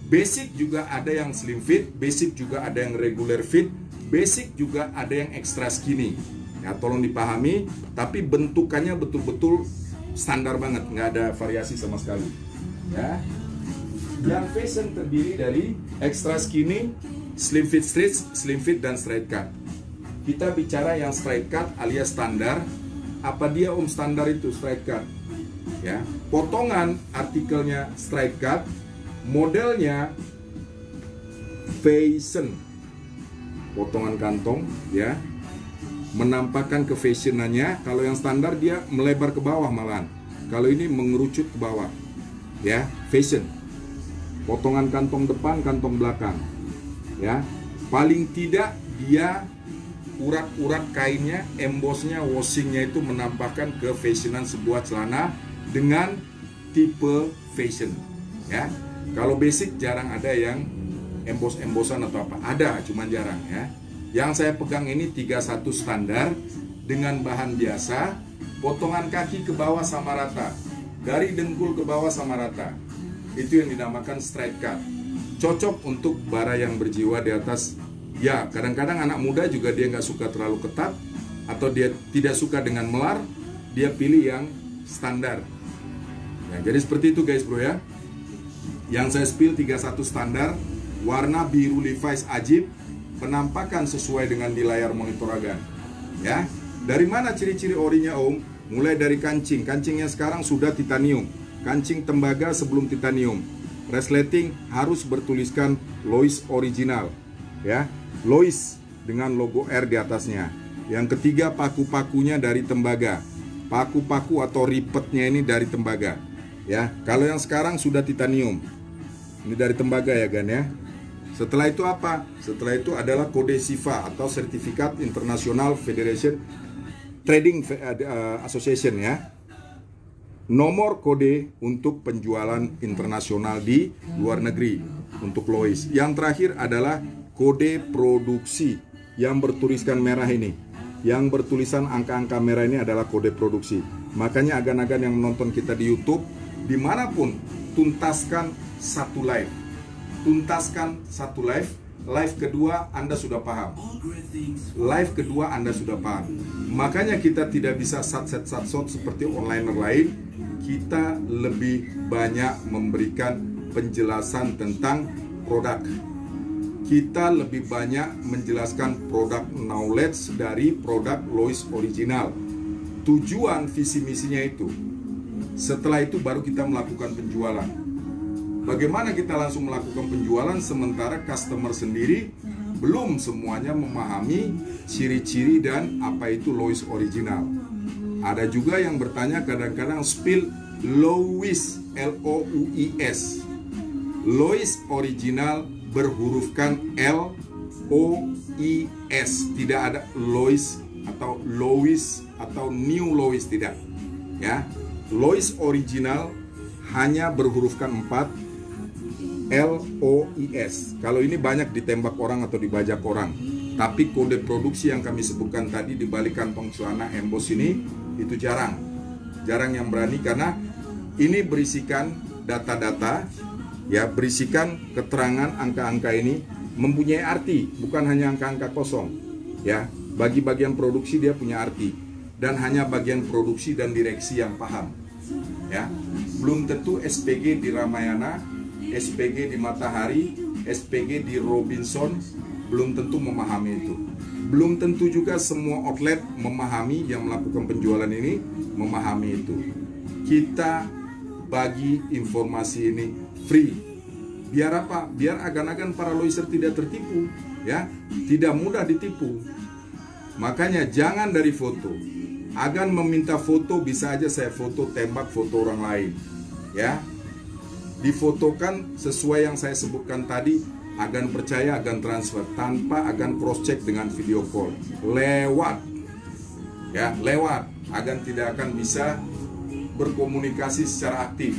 Basic juga ada yang slim fit, basic juga ada yang regular fit, basic juga ada yang extra skinny. Ya, tolong dipahami, tapi bentukannya betul-betul standar banget, nggak ada variasi sama sekali. Ya. Yang fashion terdiri dari extra skinny, slim fit straight, slim fit dan straight cut. Kita bicara yang straight cut alias standar. Apa dia standar itu straight cut? Ya, potongan artikelnya straight cut, modelnya fashion. Potongan kantong ya, menampakkan kefashionannya. Kalau yang standar dia melebar ke bawah malahan. Kalau ini mengerucut ke bawah. Ya, fashion. Potongan kantong depan, kantong belakang. Ya, paling tidak dia urat-urat kainnya, embossnya, washingnya itu menampakkan kefashionan sebuah celana dengan tipe fashion. Ya, kalau basic jarang ada yang emboss-embossan atau apa. Ada, cuman jarang ya. Yang saya pegang ini 31 standar dengan bahan biasa, potongan kaki ke bawah sama rata, dari dengkul ke bawah sama rata. Itu yang dinamakan straight cut. Cocok untuk bara yang berjiwa di atas. Ya, kadang-kadang anak muda juga dia nggak suka terlalu ketat, atau dia tidak suka dengan melar, dia pilih yang standar. Ya, jadi seperti itu guys bro ya. Yang saya spill 31 standar, warna biru Levi's Ajib, penampakan sesuai dengan di layar monitor Agan. Ya, dari mana ciri-ciri orinya Om? Mulai dari kancing, kancingnya sekarang sudah titanium, kancing tembaga sebelum titanium. Resleting harus bertuliskan Lois original, ya, Lois dengan logo R di atasnya. Yang ketiga, paku-pakunya dari tembaga, paku-paku atau ripetnya ini dari tembaga. Ya, kalau yang sekarang sudah titanium, ini dari tembaga ya Gan ya. Setelah itu apa? Setelah itu adalah kode SIFA atau Certificate International Federation Trading Association ya. Nomor kode untuk penjualan internasional di luar negeri untuk Lois. Yang terakhir adalah kode produksi yang bertuliskan merah ini. Yang bertulisan angka-angka merah ini adalah kode produksi. Makanya agan-agan yang menonton kita di YouTube, dimanapun, tuntaskan satu live. Tuntaskan satu live. Live kedua Anda sudah paham. Live kedua Anda sudah paham. Makanya kita tidak bisa satset-satsot seperti onliner lain. Kita lebih banyak memberikan penjelasan tentang produk. Kita lebih banyak menjelaskan produk knowledge dari produk Lois original. Tujuan visi misinya itu. Setelah itu baru kita melakukan penjualan. Bagaimana kita langsung melakukan penjualan sementara customer sendiri belum semuanya memahami ciri-ciri dan apa itu Lois original. Ada juga yang bertanya kadang-kadang spill Lois, L-O-U-I-S. Lois original berhurufkan L-O-I-S. Tidak ada Lois atau Lois atau New Lois, tidak. Ya, Lois original hanya berhurufkan 4, L-O-I-S. Kalau ini banyak ditembak orang atau dibajak orang. Tapi kode produksi yang kami sebutkan tadi di balik kantong celana emboss ini, itu jarang yang berani, karena ini berisikan data-data, ya, berisikan keterangan angka-angka ini mempunyai arti, bukan hanya angka-angka kosong. Ya, bagi bagian produksi dia punya arti, dan hanya bagian produksi dan direksi yang paham. Ya, belum tentu SPG di Ramayana, SPG di Matahari, SPG di Robinson belum tentu memahami itu. Belum tentu juga semua outlet memahami, yang melakukan penjualan ini memahami itu. Kita bagi informasi ini free. Biar apa? Biar agan-agan para Loiser tidak tertipu, ya, tidak mudah ditipu. Makanya jangan dari foto. Agan meminta foto, bisa aja saya foto tembak foto orang lain, ya. difotokan sesuai yang saya sebutkan tadi, agan percaya, agan transfer, tanpa agan cross check dengan video call, lewat ya, lewat, agan tidak akan bisa berkomunikasi secara aktif.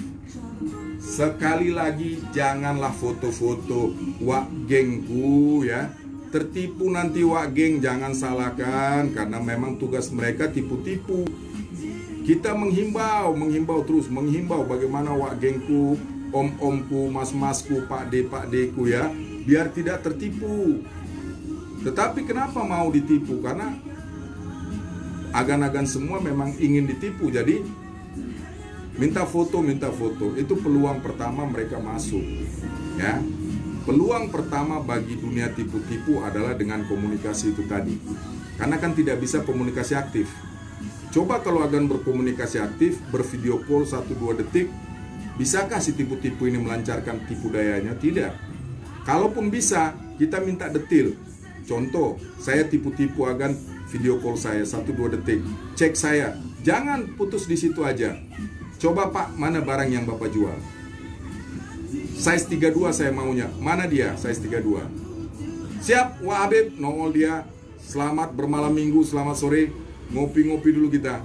Sekali lagi, janganlah foto-foto wak gengku ya. Tertipu nanti wak geng, jangan salahkan, karena memang tugas mereka tipu-tipu. Kita menghimbau terus, menghimbau bagaimana wak gengku, om-omku, mas-masku, pak deku ya, biar tidak tertipu. Tetapi kenapa mau ditipu? Karena agan-agan semua memang ingin ditipu. Jadi minta foto, itu peluang pertama mereka masuk ya. Peluang pertama bagi dunia tipu-tipu adalah dengan komunikasi itu tadi. Karena kan tidak bisa komunikasi aktif. Coba kalau agan berkomunikasi aktif, bervideo call 1-2 detik, bisakah si tipu-tipu ini melancarkan tipu dayanya? Tidak. Kalaupun bisa, kita minta detil. Contoh, saya tipu-tipu agan video call saya 1-2 detik. Cek saya, jangan putus di situ aja. Coba Pak, mana barang yang Bapak jual? Size 32 saya maunya. Mana dia size 32? Siap, Wah Habib, nongol dia. Selamat bermalam minggu, selamat sore. Ngopi-ngopi dulu kita.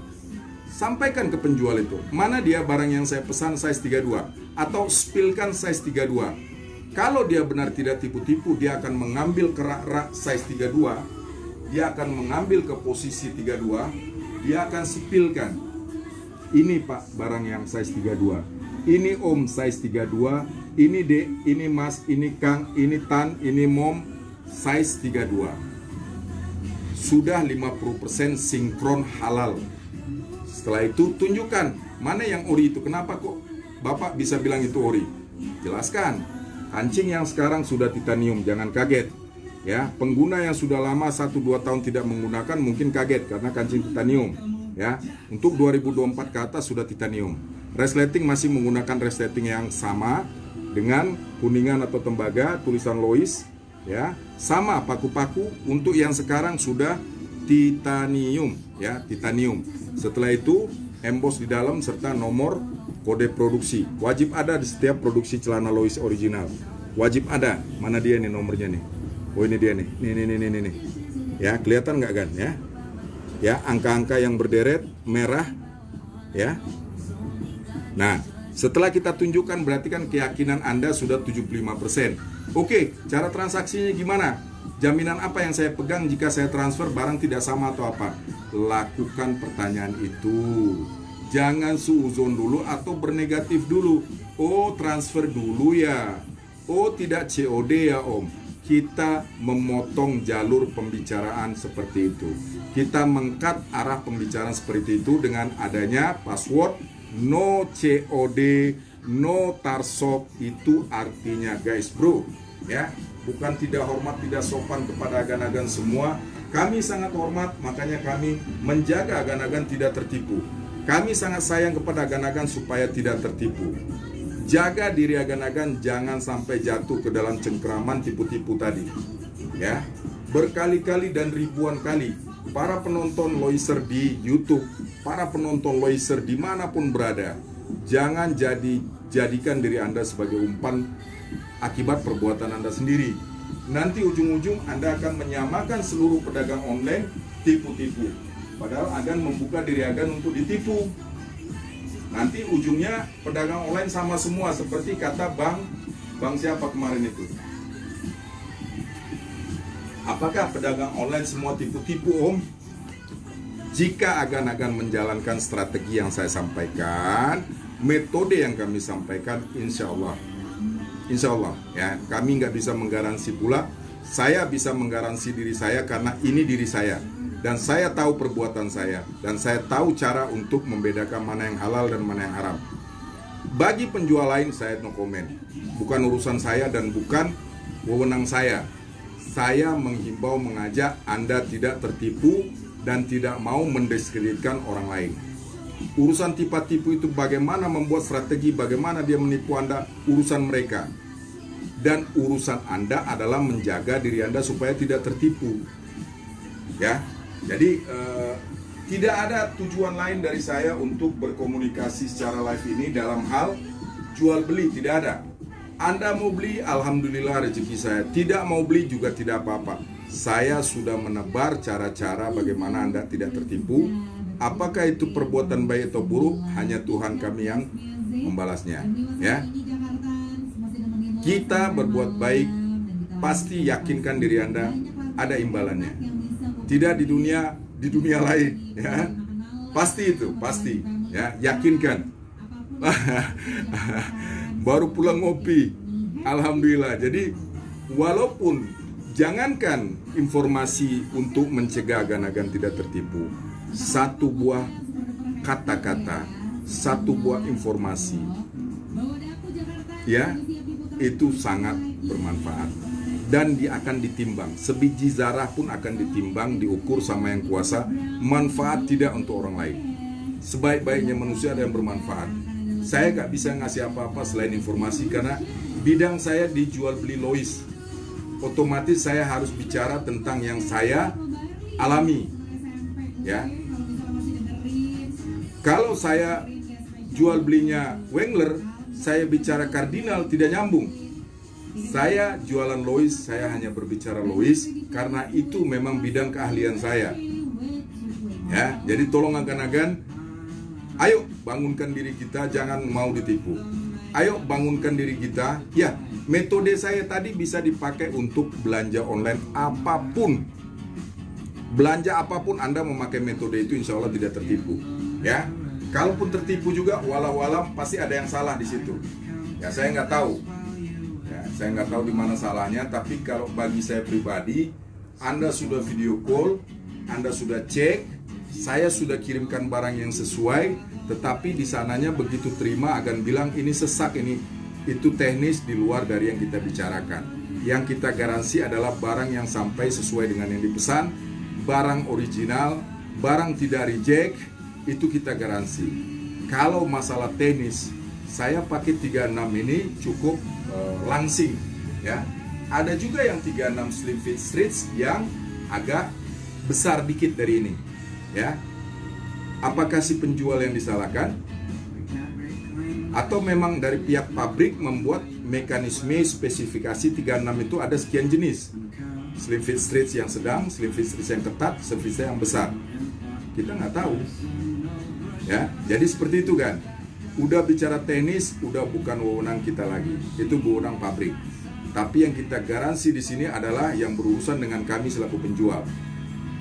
Sampaikan ke penjual itu, mana dia barang yang saya pesan size 32? Atau spillkan size 32. Kalau dia benar tidak tipu-tipu, dia akan mengambil kerak-rak size 32. Dia akan mengambil ke posisi 32. Dia akan spillkan. Ini Pak, barang yang size 32. Ini Om size 32. Ini Dek, ini Mas, ini Kang, ini Tan, ini Mom, size 32. Sudah 50% sinkron halal. Setelah itu tunjukkan mana yang ori itu. Kenapa kok Bapak bisa bilang itu ori? Jelaskan. Kancing yang sekarang sudah titanium, jangan kaget. Ya, pengguna yang sudah lama 1-2 tahun tidak menggunakan mungkin kaget karena kancing titanium. Ya, untuk 2024 ke atas sudah titanium. Resleting masih menggunakan resleting yang sama dengan kuningan atau tembaga, tulisan Lois, ya, sama paku-paku. Untuk yang sekarang sudah titanium, ya, titanium. Setelah itu emboss di dalam serta nomor kode produksi. Wajib ada di setiap produksi celana Lois original. Wajib ada. Mana dia nih nomornya nih? Oh ini dia nih. Nih. Ya, kelihatan nggak kan? Ya, ya, angka-angka yang berderet merah, ya. Nah, setelah kita tunjukkan berarti kan keyakinan Anda sudah 75%. Oke, cara transaksinya gimana? Jaminan apa yang saya pegang jika saya transfer barang tidak sama atau apa? Lakukan pertanyaan itu. Jangan suuzon dulu atau bernegatif dulu. Oh, transfer dulu ya. Oh, tidak COD ya Om. Kita memotong jalur pembicaraan seperti itu. Kita mengkat arah pembicaraan seperti itu dengan adanya password no COD, no tarsop. Itu artinya guys bro, ya, bukan tidak hormat, tidak sopan kepada agan-agan semua. Kami sangat hormat, makanya kami menjaga agan-agan tidak tertipu. Kami sangat sayang kepada agan-agan supaya tidak tertipu. Jaga diri agan-agan jangan sampai jatuh ke dalam cengkeraman tipu-tipu tadi. Ya, berkali-kali dan ribuan kali para penonton Loiser di YouTube, para penonton Loiser dimanapun berada, jangan jadikan diri Anda sebagai umpan akibat perbuatan Anda sendiri. Nanti ujung-ujung Anda akan menyamakan seluruh pedagang online tipu-tipu. Padahal agan membuka diri agan untuk ditipu. Nanti ujungnya pedagang online sama semua seperti kata bang siapa kemarin itu. Apakah pedagang online semua tipu-tipu Om? Jika agan-agan menjalankan strategi yang saya sampaikan, metode yang kami sampaikan, insya Allah ya, kami nggak bisa menggaransi pula. Saya bisa menggaransi diri saya karena ini diri saya. Dan saya tahu perbuatan saya. Dan saya tahu cara untuk membedakan mana yang halal dan mana yang haram. Bagi penjual lain, saya no comment. Bukan urusan saya dan bukan wewenang saya. Saya menghimbau, mengajak Anda tidak tertipu dan tidak mau mendiskreditkan orang lain. Urusan tipu-tipu itu bagaimana membuat strategi, bagaimana dia menipu Anda, urusan mereka. Dan urusan Anda adalah menjaga diri Anda supaya tidak tertipu. Ya, jadi tidak ada tujuan lain dari saya untuk berkomunikasi secara live ini dalam hal jual beli, tidak ada. Anda mau beli, alhamdulillah rezeki saya. Tidak mau beli juga tidak apa-apa. Saya sudah menebar cara-cara bagaimana Anda tidak tertipu. Apakah itu perbuatan baik atau buruk, hanya Tuhan kami yang membalasnya, ya. Kita berbuat baik, pasti yakinkan diri Anda ada imbalannya. Tidak di dunia lain, ya. Pasti itu, pasti, ya, yakinkan. Baru pulang ngopi, alhamdulillah. Jadi walaupun jangankan informasi untuk mencegah agan-agan tidak tertipu, satu buah kata-kata, satu buah informasi, ya, itu sangat bermanfaat dan dia akan ditimbang. Sebiji zarah pun akan ditimbang, diukur sama yang kuasa. Manfaat tidak untuk orang lain. Sebaik-baiknya manusia ada yang bermanfaat. Saya gak bisa ngasih apa-apa selain informasi karena bidang saya dijual beli Lois. Otomatis saya harus bicara tentang yang saya alami, ya. Kalau saya jual belinya Wengler, saya bicara kardinal, tidak nyambung. Saya jualan Lois, saya hanya berbicara Lois karena itu memang bidang keahlian saya. Ya, jadi tolong agan-agan, ayo bangunkan diri kita, jangan mau ditipu. Ayo bangunkan diri kita. Ya, metode saya tadi bisa dipakai untuk belanja online apapun. Belanja apapun Anda memakai metode itu, insya Allah tidak tertipu. Ya, kalaupun tertipu juga, walau-walam pasti ada yang salah di situ. Ya, saya nggak tahu. Ya, saya nggak tahu di mana salahnya. Tapi kalau bagi saya pribadi, Anda sudah video call, Anda sudah cek, saya sudah kirimkan barang yang sesuai, tetapi di sananya begitu terima akan bilang ini sesak, ini itu teknis di luar dari yang kita bicarakan. Yang kita garansi adalah barang yang sampai sesuai dengan yang dipesan, barang original, barang tidak reject. Itu kita garansi. Kalau masalah teknis, saya pakai 36 ini cukup langsing, ya. Ada juga yang 36 slim fit stretch yang agak besar dikit dari ini, ya. Apakah si penjual yang disalahkan? Atau memang dari pihak pabrik membuat mekanisme spesifikasi 36 itu ada sekian jenis. Slim fit stretch yang sedang, slim fit stretch yang ketat, slim fit stretch yang besar. Kita nggak tahu. Ya, jadi seperti itu kan. Udah bicara teknis, udah bukan wewenang kita lagi. Itu wewenang pabrik. Tapi yang kita garansi di sini adalah yang berurusan dengan kami selaku penjual.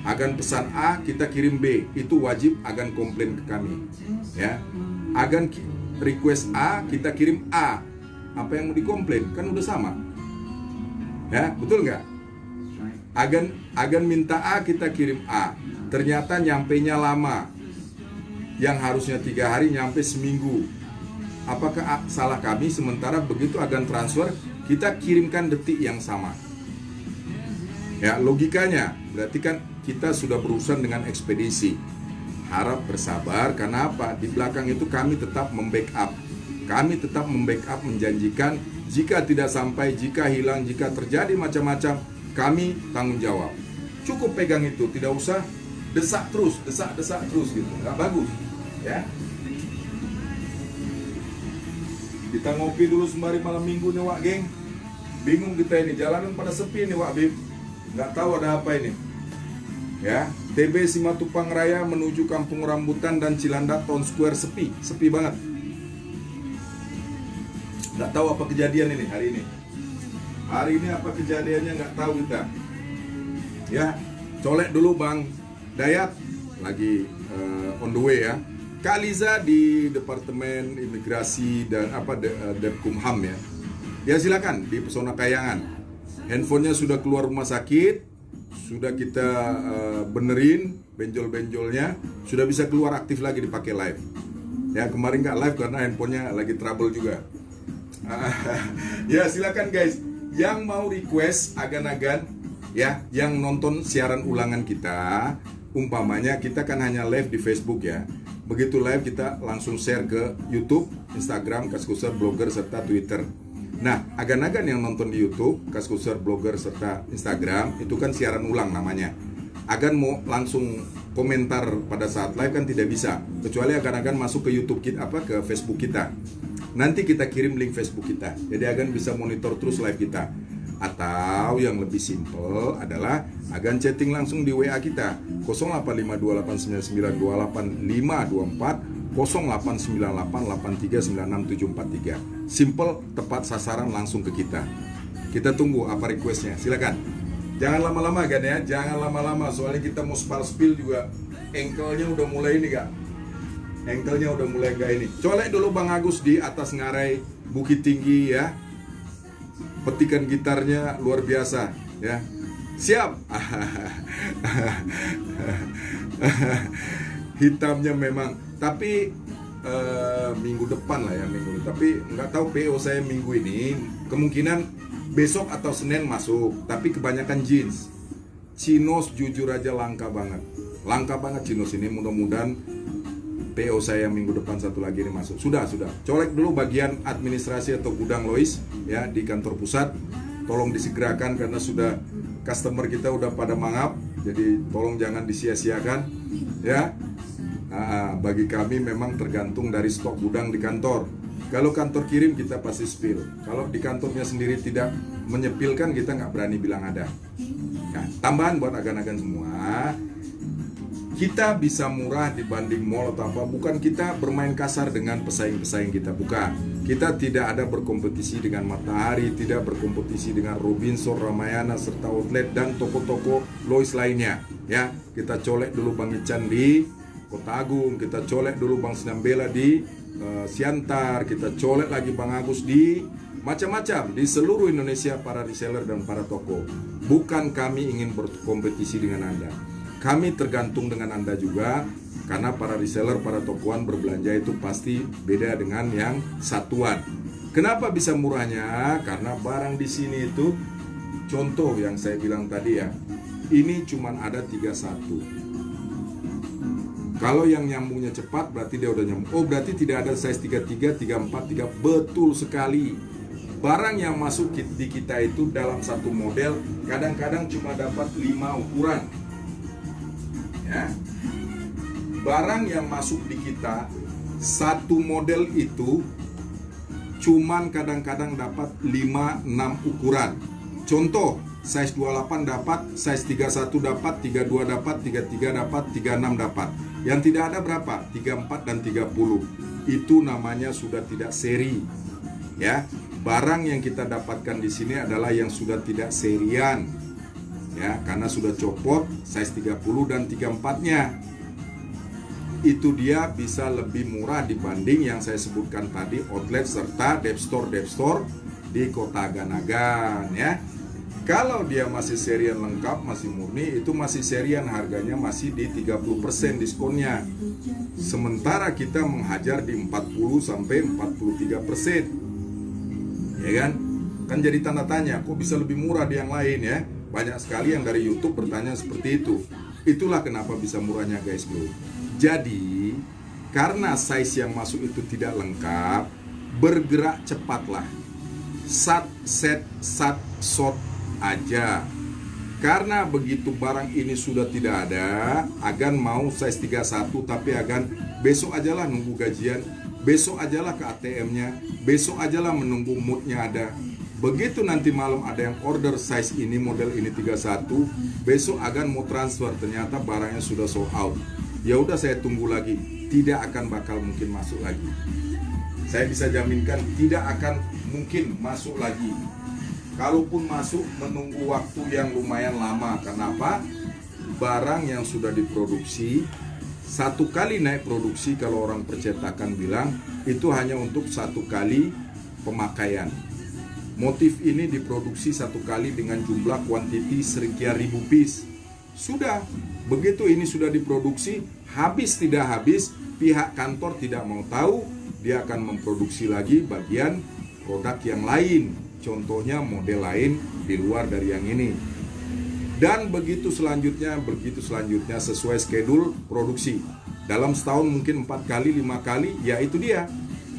Agan pesan A, kita kirim B. Itu wajib agan komplain ke kami. Ya. Agan request A, kita kirim A. Apa yang mau dikomplain? Kan udah sama. Ya, betul nggak? Agan minta A, kita kirim A. Ternyata nyampainya lama. Yang harusnya 3 hari nyampe seminggu. Apakah salah kami? Sementara begitu agan transfer, kita kirimkan detik yang sama. Ya, logikanya berarti kan kita sudah berurusan dengan ekspedisi. Harap bersabar, karena apa? Di belakang itu kami tetap membackup. Kami tetap membackup, menjanjikan jika tidak sampai, jika hilang, jika terjadi macam-macam, kami tanggung jawab. Cukup pegang itu, tidak usah desak terus gitu, nggak bagus. Ya, kita ngopi dulu sembari malam minggu nih Wak geng. Bingung kita ini, jalanan pada sepi nih Wak Bib. Nggak tahu ada apa ini. Ya, TB Simatupang Raya menuju Kampung Rambutan dan Cilandak Town Square sepi banget. Nggak tahu apa kejadian ini hari ini. Hari ini apa kejadiannya nggak tahu kita. Ya, colek dulu Bang Dayat lagi on the way ya. Kak Liza di Departemen Imigrasi dan Depkumham ya. Ya silakan di Pesona Kayangan. Handphonenya sudah keluar rumah sakit, sudah kita benerin benjol-benjolnya, sudah bisa keluar aktif lagi dipakai live. Ya kemarin nggak live karena handphonenya lagi trouble juga. Ya silakan guys, yang mau request agan-agan ya, yang nonton siaran ulangan kita, umpamanya kita kan hanya live di Facebook ya. Begitu live kita langsung share ke YouTube, Instagram, Kaskuser, Blogger, serta Twitter. Nah, agan-agan yang nonton di YouTube, Kaskuser, Blogger, serta Instagram, itu kan siaran ulang namanya. Agan mau langsung komentar pada saat live kan tidak bisa, kecuali agan-agan masuk ke YouTube kita, ke Facebook kita. nanti kita kirim link Facebook kita. Jadi Agan bisa monitor terus live kita. Atau yang lebih simple adalah Agan chatting langsung di WA kita 085289928524 089883967443. Simple, tepat sasaran, langsung ke kita. Kita tunggu apa requestnya, silakan. Jangan lama-lama kan ya, jangan lama-lama soalnya kita mau spill juga. Engkelnya udah mulai ini Kak. Engkelnya udah mulai gak ini. Colek dulu Bang Agus di atas ngarai Bukit Tinggi ya. Petikan gitarnya luar biasa ya. Siap. Hitamnya memang. Tapi minggu depan lah ya, minggu. Tapi nggak tahu PO saya minggu ini. Kemungkinan besok atau Senin masuk. Tapi kebanyakan jeans. Chinos jujur aja langka banget. Langka banget Chinos ini. Mudah-mudahan PO saya minggu depan satu lagi ini masuk. Sudah. Colek dulu bagian administrasi atau gudang Lois ya di kantor pusat. Tolong disegerakan karena sudah customer kita udah pada mangap. Jadi tolong jangan disia-siakan ya. Bagi kami memang tergantung dari stok gudang di kantor. Kalau kantor kirim kita pasti spill. Kalau di kantornya sendiri tidak menyepilkan kita nggak berani bilang ada. Nah, tambahan buat agan-agan semua. Kita bisa murah dibanding mall atau apa. Bukan kita bermain kasar dengan pesaing-pesaing kita, bukan. Kita tidak ada berkompetisi dengan Matahari, tidak berkompetisi dengan Robinson, Ramayana, serta outlet dan toko-toko Lois lainnya. Ya, kita colek dulu Bang Ican di Kota Agung, kita colek dulu Bang Sinambela di Siantar, kita colek lagi Bang Agus di macam-macam di seluruh Indonesia para reseller dan para toko. Bukan kami ingin berkompetisi dengan Anda. Kami tergantung dengan Anda juga, karena para reseller, para tokoan berbelanja itu pasti beda dengan yang satuan. Kenapa bisa murahnya? Karena barang di sini itu, contoh yang saya bilang tadi ya, ini cuman ada 31. Kalau yang nyambungnya cepat berarti dia udah nyambung. Oh, berarti tidak ada size 33, 34, 3. Betul sekali. Barang yang masuk di kita itu dalam satu model kadang-kadang cuma dapat 5 ukuran. Ya. Barang yang masuk di kita satu model itu cuman kadang-kadang dapat 5-6 ukuran. Contoh, size 28 dapat, size 31 dapat, 32 dapat, 33 dapat, 36 dapat. Yang tidak ada berapa? 34 dan 30. Itu namanya sudah tidak seri. Ya. Barang yang kita dapatkan di sini adalah yang sudah tidak serian. Ya, karena sudah copot size 30 dan 34-nya. Itu dia bisa lebih murah dibanding yang saya sebutkan tadi, outlet serta dep store di Kota Agan-Agan ya. Kalau dia masih serian lengkap, masih murni, itu masih serian, harganya masih di 30% diskonnya. Sementara kita menghajar di 40 sampai 43%. Ya kan? Kan jadi tanda tanya, kok bisa lebih murah di yang lain ya? Banyak sekali yang dari YouTube bertanya seperti itu. Itulah kenapa bisa murahnya guys bro. Jadi karena size yang masuk itu tidak lengkap, bergerak cepatlah. Sat shot aja. Karena begitu barang ini sudah tidak ada, Agan mau size 31 tapi Agan besok ajalah nunggu gajian, besok ajalah ke ATM-nya, besok ajalah menunggu moodnya ada. Begitu nanti malam ada yang order size ini, model ini 31, besok Agan mau transfer, ternyata barangnya sudah sold out. Ya udah saya tunggu lagi, tidak akan bakal mungkin masuk lagi. Saya bisa jaminkan tidak akan mungkin masuk lagi. Kalaupun masuk menunggu waktu yang lumayan lama. Kenapa? Barang yang sudah diproduksi, satu kali naik produksi, kalau orang percetakan bilang, itu hanya untuk satu kali pemakaian. Motif ini diproduksi satu kali dengan jumlah kuantiti sekian ribu piece. Sudah, begitu ini sudah diproduksi, habis tidak habis, pihak kantor tidak mau tahu, dia akan memproduksi lagi bagian produk yang lain. Contohnya model lain di luar dari yang ini. Dan begitu selanjutnya sesuai schedule produksi. Dalam setahun mungkin 4 kali, 5 kali, ya itu dia.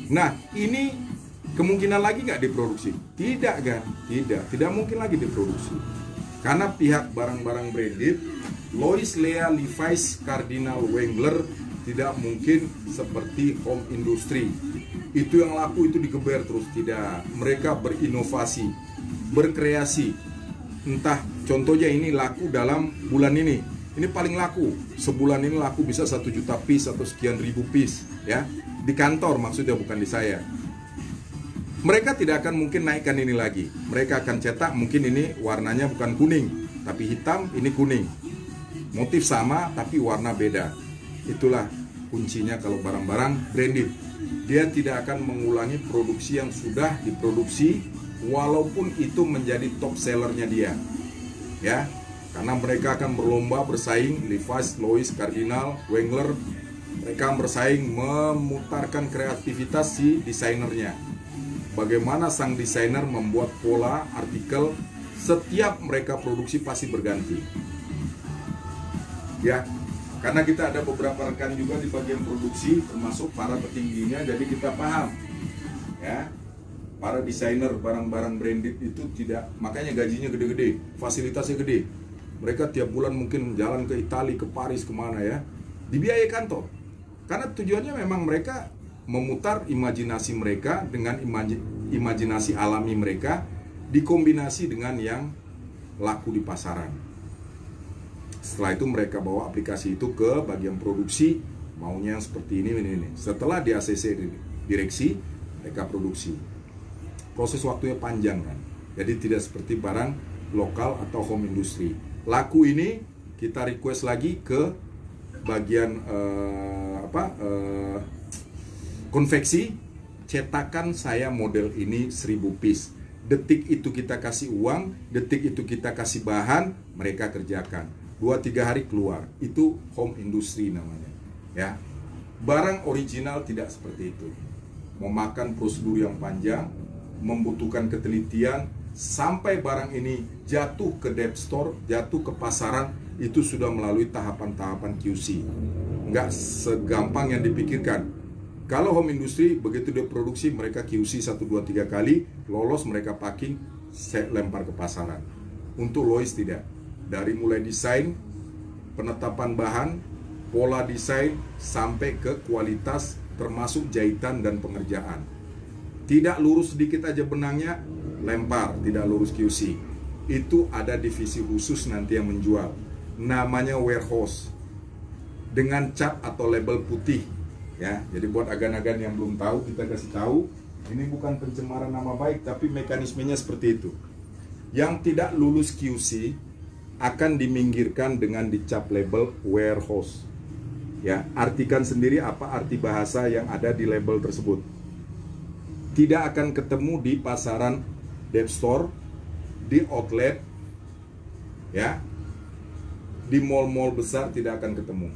Nah, ini kemungkinan lagi nggak diproduksi? Tidak kan? Tidak mungkin lagi diproduksi. Karena pihak barang-barang branded, Lois, Lea, Levi's, Cardinal, Wrangler tidak mungkin seperti home industry. itu yang laku itu digeber terus. Tidak, mereka berinovasi, berkreasi. Entah contohnya ini laku dalam bulan ini paling laku, sebulan ini laku bisa 1 juta piece atau sekian ribu piece ya, di kantor maksudnya, bukan di saya. Mereka tidak akan mungkin naikkan ini lagi. Mereka akan cetak mungkin ini warnanya bukan kuning tapi hitam, ini kuning, motif sama tapi warna beda. Itulah kuncinya kalau barang-barang branded. Dia tidak akan mengulangi produksi yang sudah diproduksi walaupun itu menjadi top sellernya dia, ya, karena mereka akan berlomba bersaing. Levi's, Louis, Cardinal, Wrangler, mereka bersaing memutarkan kreativitas si desainernya. Bagaimana sang desainer membuat pola artikel, setiap mereka produksi pasti berganti, ya. Karena kita ada beberapa rekan juga di bagian produksi, termasuk para petingginya, jadi kita paham, ya. Para desainer barang-barang branded itu tidak, makanya gajinya gede-gede, fasilitasnya gede. Mereka tiap bulan mungkin jalan ke Italia, ke Paris, kemana ya, dibiayai kantor. Karena tujuannya memang mereka memutar imajinasi mereka dengan imajinasi alami mereka, dikombinasi dengan yang laku di pasaran. Setelah itu mereka bawa aplikasi itu ke bagian produksi, maunya yang seperti ini. Setelah di ACC direksi, mereka produksi. Proses waktunya panjang kan. Jadi tidak seperti barang lokal atau home industry. Laku ini kita request lagi ke bagian konveksi, cetakan saya model ini 1000 piece. Detik itu kita kasih uang, detik itu kita kasih bahan, mereka kerjakan. 2-3 hari keluar. Itu home industry namanya, ya. Barang original tidak seperti itu. Memakan prosedur yang panjang, membutuhkan ketelitian, sampai barang ini jatuh ke dep store, jatuh ke pasaran, itu sudah melalui tahapan-tahapan QC. Nggak segampang yang dipikirkan. Kalau home industry, begitu dia produksi, mereka QC 1-2-3 kali, lolos, mereka packing, saya lempar ke pasaran. Untuk Lois tidak. Dari mulai desain, penetapan bahan, pola desain, sampai ke kualitas, termasuk jahitan dan pengerjaan. Tidak lurus sedikit aja benangnya, lempar, tidak lurus QC. Itu ada divisi khusus nanti yang menjual. Namanya warehouse. Dengan cat atau label putih. Ya, jadi buat agan-agan yang belum tahu, kita kasih tahu, ini bukan pencemaran nama baik, tapi mekanismenya seperti itu. Yang tidak lulus QC akan diminggirkan dengan dicap label warehouse. Ya, artikan sendiri apa arti bahasa yang ada di label tersebut. Tidak akan ketemu di pasaran dep store, di outlet, ya, di mall-mall besar tidak akan ketemu.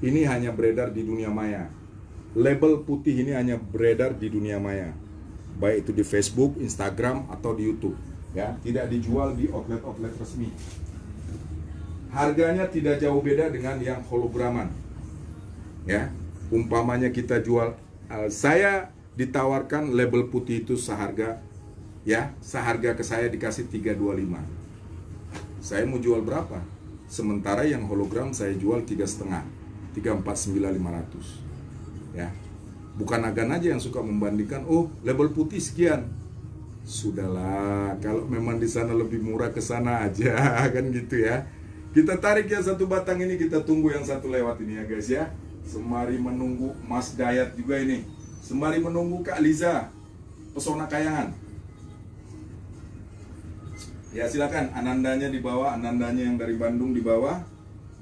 Ini hanya beredar di dunia maya. Label putih ini hanya beredar di dunia maya, baik itu di Facebook, Instagram, atau di YouTube. Ya, tidak dijual di outlet-outlet resmi. Harganya tidak jauh beda dengan yang holograman. Ya, umpamanya kita jual, saya ditawarkan label putih itu seharga, ya, seharga ke saya dikasih 325. Saya mau jual berapa? Sementara yang hologram saya jual 3,5, 349.500. Ya, bukan agan aja yang suka membandingkan, oh label putih sekian. Sudahlah, kalau memang di sana lebih murah ke sana aja, kan gitu ya. Kita tarik yang satu batang ini, kita tunggu yang satu lewat ini ya guys ya. Sembari menunggu Mas Dayat juga ini. Sembari menunggu Kak Liza, Pesona Kayangan. Ya silakan, Anandanya di bawah, Anandanya yang dari Bandung di bawah.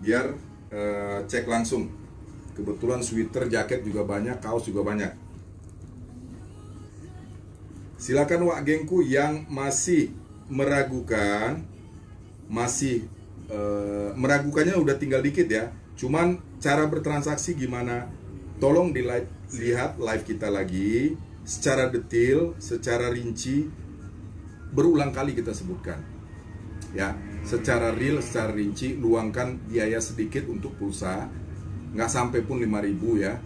Biar cek langsung. Kebetulan sweater, jaket juga banyak, kaos juga banyak. Silakan wak gengku yang masih meragukan, meragukannya udah tinggal dikit ya. Cuman cara bertransaksi gimana? Tolong dilihat live kita lagi secara detail, secara rinci, berulang kali kita sebutkan. Ya, secara real, secara rinci, luangkan biaya sedikit untuk pulsa. Nggak sampai pun 5.000 ya.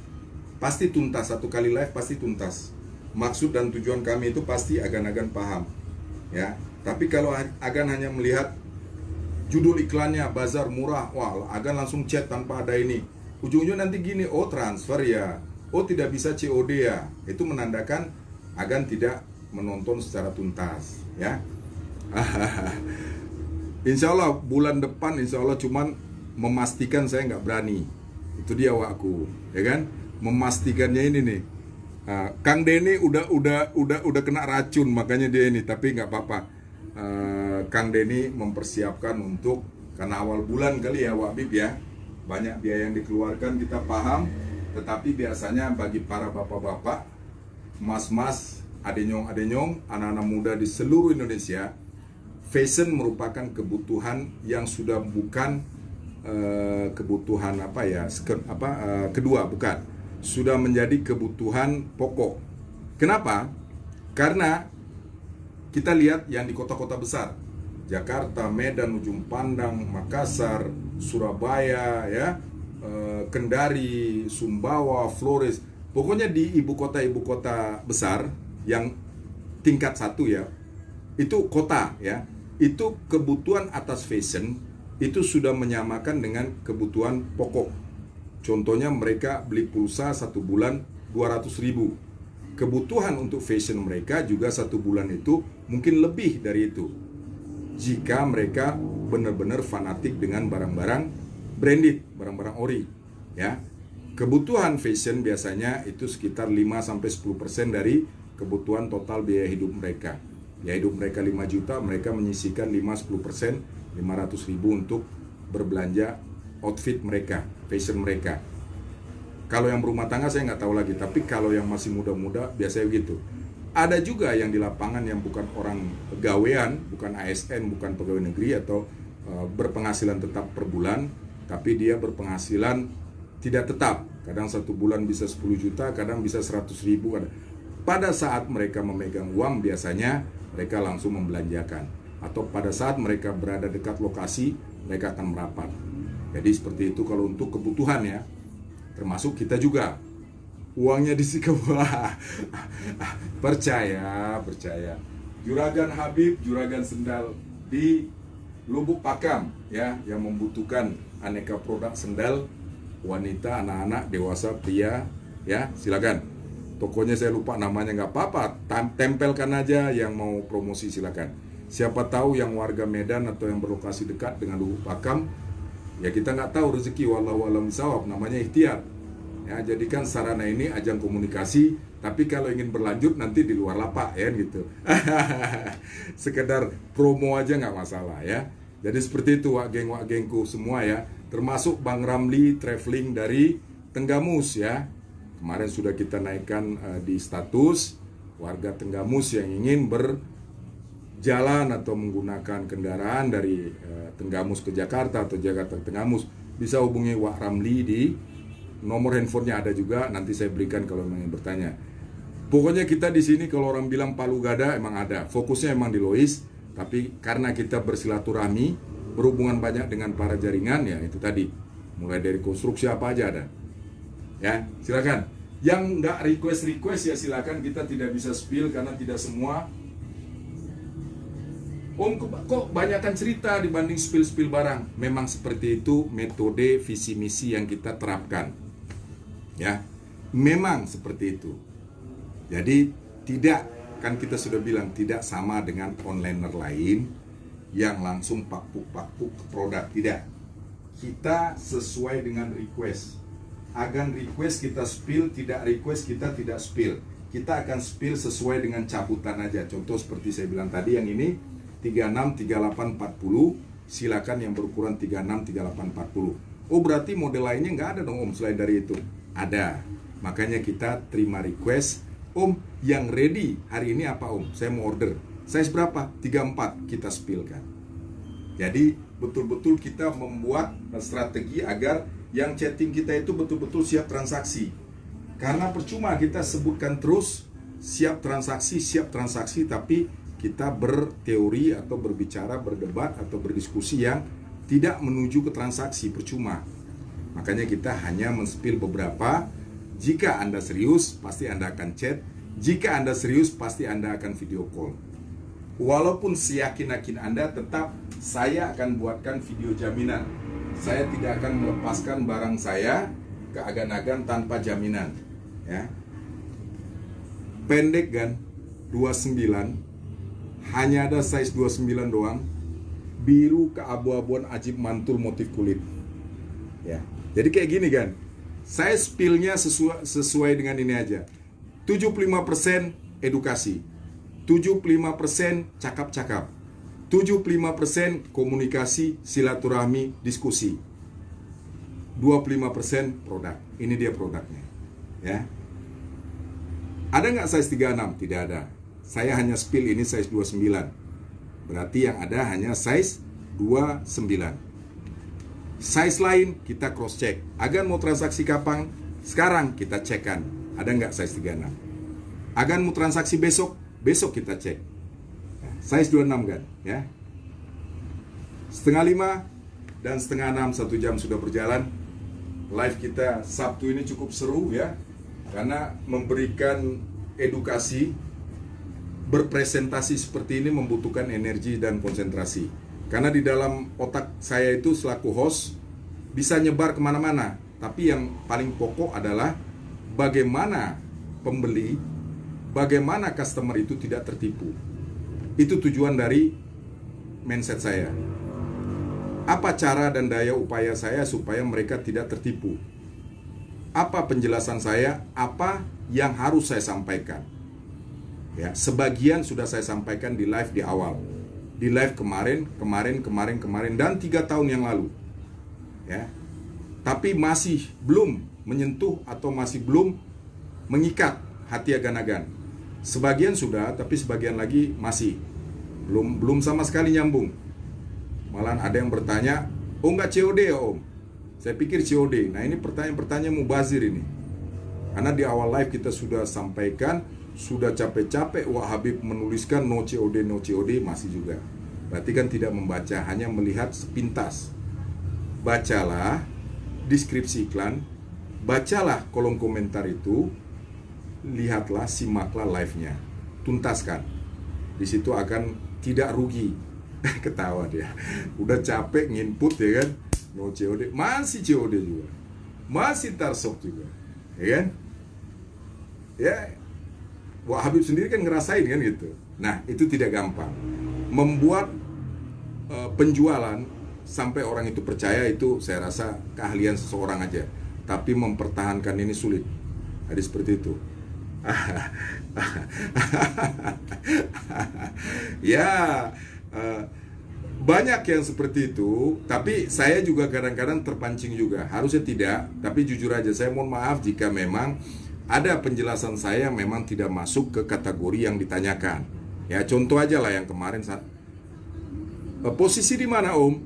Pasti tuntas, satu kali live pasti tuntas. Maksud dan tujuan kami itu pasti agan-agan paham. Ya, tapi kalau agan hanya melihat judul iklannya bazar murah, wah agan langsung chat tanpa ada ini. Ujung-ujungnya nanti gini, oh transfer ya, Oh, tidak bisa COD ya. Itu menandakan agan tidak menonton secara tuntas, ya. Insya Allah bulan depan, insya Allah, cuman memastikan saya nggak berani. Itu dia wakku, ya kan? Memastikannya ini nih. Kang Denny udah kena racun, makanya dia ini, tapi nggak apa-apa. Kang Denny mempersiapkan untuk, karena awal bulan kali ya Wak Bib ya, banyak biaya yang dikeluarkan, kita paham. Tetapi biasanya bagi para bapak-bapak, mas-mas, adenyong-adenyong, anak-anak muda di seluruh Indonesia, fashion merupakan kebutuhan yang sudah bukan kebutuhan kedua, bukan, sudah menjadi kebutuhan pokok. Kenapa? Karena kita lihat yang di kota-kota besar, Jakarta, Medan, Ujung Pandang, Makassar, Surabaya, ya, Kendari, Sumbawa, Flores, pokoknya di ibu kota besar yang tingkat 1 ya, itu kota ya, itu kebutuhan atas fashion itu sudah menyamakan dengan kebutuhan pokok. Contohnya mereka beli pulsa 1 bulan 200.000. Kebutuhan untuk fashion mereka juga 1 bulan itu mungkin lebih dari itu, jika mereka benar-benar fanatik dengan barang-barang branded, barang-barang ori, ya. Kebutuhan fashion biasanya itu sekitar 5-10% dari kebutuhan total biaya hidup mereka. Biaya hidup mereka 5 juta, mereka menyisihkan 5-10%, 500.000 untuk berbelanja outfit mereka, fashion mereka. Kalau yang berumah tangga saya nggak tahu lagi, tapi kalau yang masih muda-muda biasanya begitu. Ada juga yang di lapangan yang bukan orang gawean, bukan ASN, bukan pegawai negeri atau berpenghasilan tetap per bulan, tapi dia berpenghasilan tidak tetap. Kadang 1 bulan bisa 10 juta, kadang bisa 100.000. Pada saat mereka memegang uang, biasanya mereka langsung membelanjakan. Atau pada saat mereka berada dekat lokasi, mereka akan merapat. Jadi seperti itu kalau untuk kebutuhan ya. Termasuk kita juga. Uangnya disikat. Percaya. Juragan Habib, Juragan Sendal di Lubuk Pakam ya, yang membutuhkan aneka produk sendal wanita, anak-anak, dewasa, pria ya, silakan. Tokonya saya lupa namanya, nggak apa-apa, tempelkan aja yang mau promosi, silakan. Siapa tahu yang warga Medan atau yang berlokasi dekat dengan Lubuk Pakam, ya kita nggak tahu rezeki, wallahu a'lam bishawab, namanya ikhtiar. Ya, jadikan sarana ini ajang komunikasi, tapi kalau ingin berlanjut nanti di luar lapak ya gitu. Sekedar promo aja nggak masalah ya. Jadi seperti itu wak gengku semua ya, termasuk Bang Ramli traveling dari Tenggamus ya. Kemarin sudah kita naikkan di status warga Tenggamus yang ingin berjalan atau menggunakan kendaraan dari Tenggamus ke Jakarta atau Jakarta ke Tenggamus, bisa hubungi Wak Ramli di nomor handphonenya, ada juga, nanti saya berikan kalau ingin bertanya. Pokoknya kita di sini kalau orang bilang Palu Gada emang ada, fokusnya emang di Lois, tapi karena kita bersilaturahmi, berhubungan banyak dengan para jaringan ya, itu tadi, mulai dari konstruksi apa aja ada. Ya, silakan. Yang nggak request ya silakan, kita tidak bisa spill karena tidak semua. Om kok banyakkan cerita dibanding spill barang. Memang seperti itu metode visi misi yang kita terapkan. Ya, memang seperti itu. Jadi tidak, kan kita sudah bilang tidak sama dengan onliner lain yang langsung pakpuk produk, tidak. Kita sesuai dengan request. Agan request kita spill, tidak request kita tidak spill. Kita akan spill sesuai dengan cabutan aja. Contoh seperti saya bilang tadi, yang ini 36, 38, 40, silakan yang berukuran 36, 38, 40. Oh berarti model lainnya nggak ada dong Om selain dari itu? Ada. Makanya kita terima request, Om yang ready hari ini apa Om? Saya mau order. Size berapa? 34, kita spillkan. Jadi betul-betul kita membuat strategi agar yang chatting kita itu betul-betul siap transaksi. Karena percuma kita sebutkan terus siap transaksi, tapi kita berteori atau berbicara, berdebat atau berdiskusi yang tidak menuju ke transaksi, percuma. Makanya kita hanya men-spill beberapa. Jika Anda serius, pasti Anda akan chat. Jika Anda serius, pasti Anda akan video call. Walaupun seyakin-yakin Anda, tetap saya akan buatkan video jaminan. Saya tidak akan melepaskan barang saya ke agan-agan tanpa jaminan. Ya. Pendek kan, 29, hanya ada size 29 doang, biru keabu-abuan ajib mantul motif kulit. Ya. Jadi kayak gini kan, saya spill-nya sesuai dengan ini aja. 75% edukasi, 75% cakap-cakap, 75% komunikasi, silaturahmi, diskusi, 25% produk. Ini dia produknya. Ya. Ada nggak size 36? Tidak ada. Saya hanya spill ini size 29. Berarti yang ada hanya size 29. Size lain kita cross check. Agan mau transaksi kapan? Sekarang kita cekkan. Ada nggak size 36? Agan mau transaksi besok? Besok kita cek. Size 26 kan? Ya. Setengah 5 dan setengah 6, 1 jam sudah berjalan. Live kita Sabtu ini cukup seru ya, karena memberikan edukasi, berpresentasi seperti ini membutuhkan energi dan konsentrasi. Karena di dalam otak saya itu selaku host bisa nyebar kemana-mana, tapi yang paling pokok adalah bagaimana pembeli, bagaimana customer itu tidak tertipu. Itu tujuan dari mindset saya. Apa cara dan daya upaya saya supaya mereka tidak tertipu? Apa penjelasan saya? Apa yang harus saya sampaikan? Ya, sebagian sudah saya sampaikan di live di awal. Di live kemarin dan 3 tahun yang lalu. Ya. Tapi masih belum menyentuh atau masih belum mengikat hati agan-agan. Sebagian sudah, tapi sebagian lagi masih belum sama sekali nyambung. Malah ada yang bertanya, "Oh nggak COD ya Om?" Saya pikir COD. Nah ini pertanyaan-pertanyaan mubazir ini. Karena di awal live kita sudah sampaikan, sudah capek-capek Wak Habib menuliskan no COD, masih juga. Berarti kan tidak membaca, hanya melihat sepintas. Bacalah deskripsi iklan, bacalah kolom komentar itu, lihatlah, simaklah live-nya, tuntaskan. Di situ akan tidak rugi. Ketawa dia. Udah capek nginput ya kan. No COD, masih COD juga. Masih tarsok juga. Ya kan? Ya. Wak Habib sendiri kan ngerasain kan gitu. Nah, itu tidak gampang. Membuat penjualan sampai orang itu percaya itu saya rasa keahlian seseorang aja. Tapi mempertahankan ini sulit. Jadi seperti itu. Ya, banyak yang seperti itu. Tapi saya juga kadang-kadang terpancing juga. Harusnya tidak, tapi jujur aja saya mohon maaf jika memang ada penjelasan saya memang tidak masuk ke kategori yang ditanyakan. Ya contoh aja lah yang kemarin posisi di mana Om?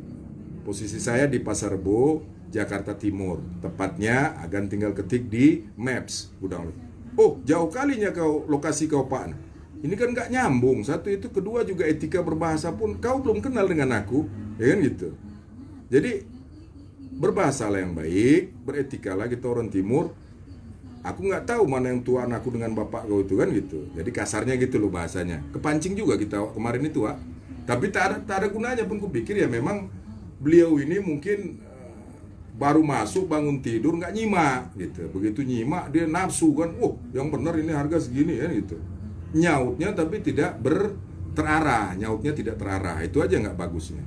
Posisi saya di Pasar Rebo, Jakarta Timur. Tepatnya agan tinggal ketik di Maps. Udah. Oh jauh kalinya kau lokasi kau Pak. Ini kan nggak nyambung. Satu itu, kedua juga etika berbahasa pun kau belum kenal dengan aku, ya kan gitu. Jadi berbahasalah yang baik, beretikalah kita orang Timur. Aku nggak tahu mana yang tua anakku dengan bapak kau itu kan gitu. Jadi kasarnya gitu loh bahasanya. Kepancing juga kita kemarin itu Wak. Tapi tak ada gunanya pun kupikir ya memang beliau ini mungkin baru masuk bangun tidur nggak nyimak gitu. Begitu nyimak dia nafsu kan. Oh yang benar ini harga segini ya gitu. Nyautnya tapi tidak terarah, nyautnya tidak terarah. Itu aja nggak bagusnya.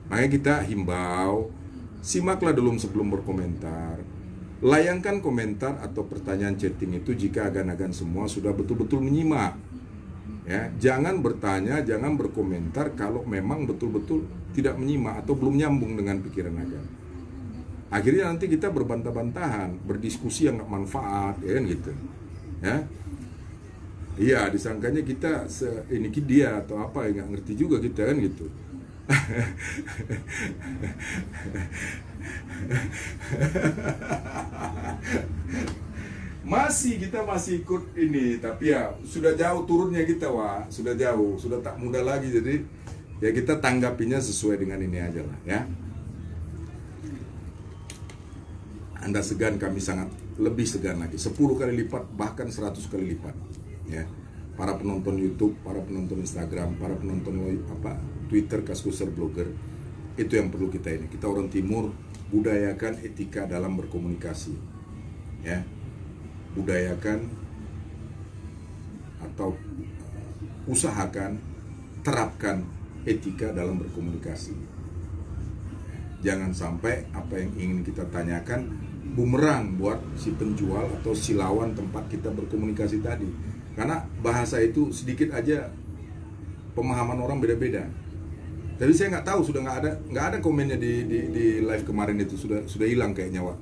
Makanya kita himbau, simaklah dulu sebelum berkomentar. Layangkan komentar atau pertanyaan chatting itu jika agan-agan semua sudah betul-betul menyimak. Ya, jangan bertanya, jangan berkomentar kalau memang betul-betul tidak menyimak atau belum nyambung dengan pikiran agan. Akhirnya nanti kita berbantah-bantahan, berdiskusi yang nggak manfaat, ya kan gitu. Ya. Iya, disangkanya kita ini dia atau apa ya, nggak ngerti juga kita kan gitu. Kita masih ikut ini, tapi ya sudah jauh turunnya kita Wak, sudah jauh, sudah tak muda lagi, jadi ya kita tanggapinya sesuai dengan ini aja lah ya. Anda segan, kami sangat lebih segan lagi, 10 kali lipat, bahkan 100 kali lipat. Ya, para penonton YouTube, para penonton Instagram, para penonton Twitter, Kaskuser, blogger, itu yang perlu kita ini. Kita orang Timur budayakan etika dalam berkomunikasi. Ya, budayakan atau usahakan, terapkan etika dalam berkomunikasi. Jangan sampai apa yang ingin kita tanyakan bumerang buat si penjual atau si lawan tempat kita berkomunikasi tadi. Karena bahasa itu sedikit aja pemahaman orang beda-beda. Tapi saya nggak tahu, sudah nggak ada komennya di live kemarin itu, sudah hilang kayaknya, Wak.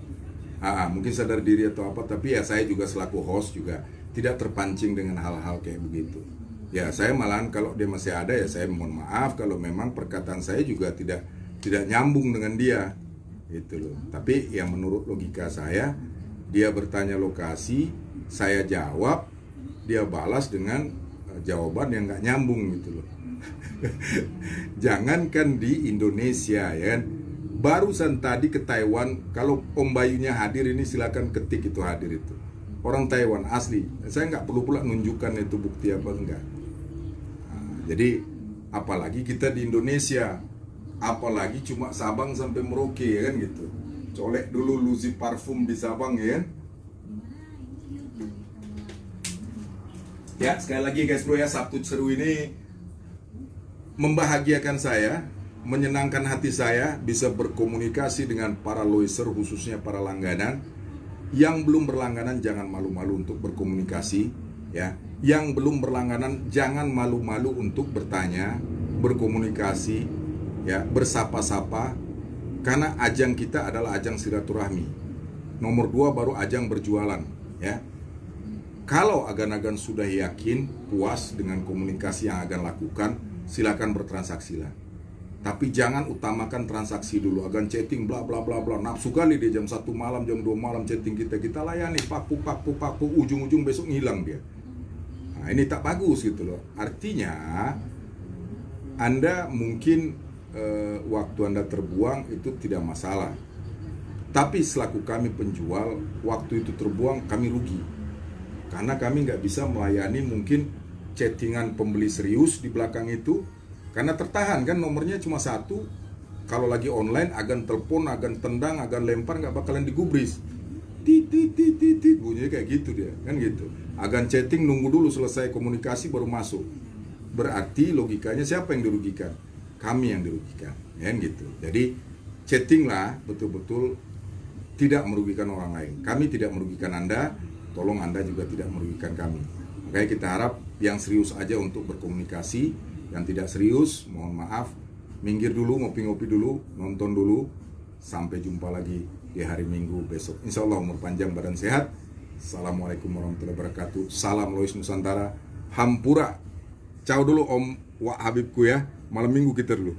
Mungkin sadar diri atau apa, tapi ya saya juga selaku host juga tidak terpancing dengan hal-hal kayak begitu. Ya saya malahan kalau dia masih ada ya saya mohon maaf kalau memang perkataan saya juga tidak nyambung dengan dia, gitu loh. Tapi yang menurut logika saya, dia bertanya lokasi, saya jawab, dia balas dengan jawaban yang nggak nyambung, gitu loh. Jangankan di Indonesia, ya kan, barusan tadi ke Taiwan, kalau Om Bayunya hadir ini silakan ketik itu hadir itu. Orang Taiwan asli, saya nggak perlu pula nunjukkan itu bukti apa enggak. Jadi apalagi kita di Indonesia, apalagi cuma Sabang sampai Merauke, ya kan gitu. Colek dulu Luzi parfum di Sabang, ya kan. Ya sekali lagi guys bro ya, Sabtu seru ini membahagiakan saya, menyenangkan hati saya bisa berkomunikasi dengan para loiser, khususnya para langganan. Yang belum berlangganan jangan malu-malu untuk berkomunikasi, ya. Yang belum berlangganan jangan malu-malu untuk bertanya, berkomunikasi, ya, bersapa-sapa. Karena ajang kita adalah ajang silaturahmi. Nomor 2 baru ajang berjualan, ya. Kalau agan-agan sudah yakin, puas dengan komunikasi yang agan lakukan, silakan bertransaksilah. Tapi jangan utamakan transaksi dulu, agan chatting bla bla bla bla. Nafsu kali dia jam 1 malam, jam 2 malam chatting kita layani, paku, ujung-ujung besok ngilang dia. Nah, ini tak bagus gitu loh. Artinya Anda mungkin waktu Anda terbuang itu tidak masalah. Tapi selaku kami penjual, waktu itu terbuang kami rugi. Karena kami nggak bisa melayani mungkin chattingan pembeli serius di belakang itu. Karena tertahan kan, nomornya cuma 1. Kalau lagi online, agan telepon, agan tendang, agan lempar, nggak bakalan digubris. Tit, bunyinya kayak gitu dia, kan gitu. Agan chatting, nunggu dulu selesai komunikasi baru masuk. Berarti logikanya siapa yang dirugikan? Kami yang dirugikan, kan gitu. Jadi chattinglah betul-betul tidak merugikan orang lain. Kami tidak merugikan Anda, tolong Anda juga tidak merugikan kami. Makanya kita harap yang serius aja untuk berkomunikasi. Yang tidak serius, mohon maaf, minggir dulu, ngopi-ngopi dulu, nonton dulu. Sampai jumpa lagi di hari Minggu besok. Insya Allah umur panjang, badan sehat. Assalamualaikum warahmatullahi wabarakatuh. Salam Lois Nusantara, Hampura. Ciao dulu Om Wak Habibku ya. Malam Minggu kita dulu.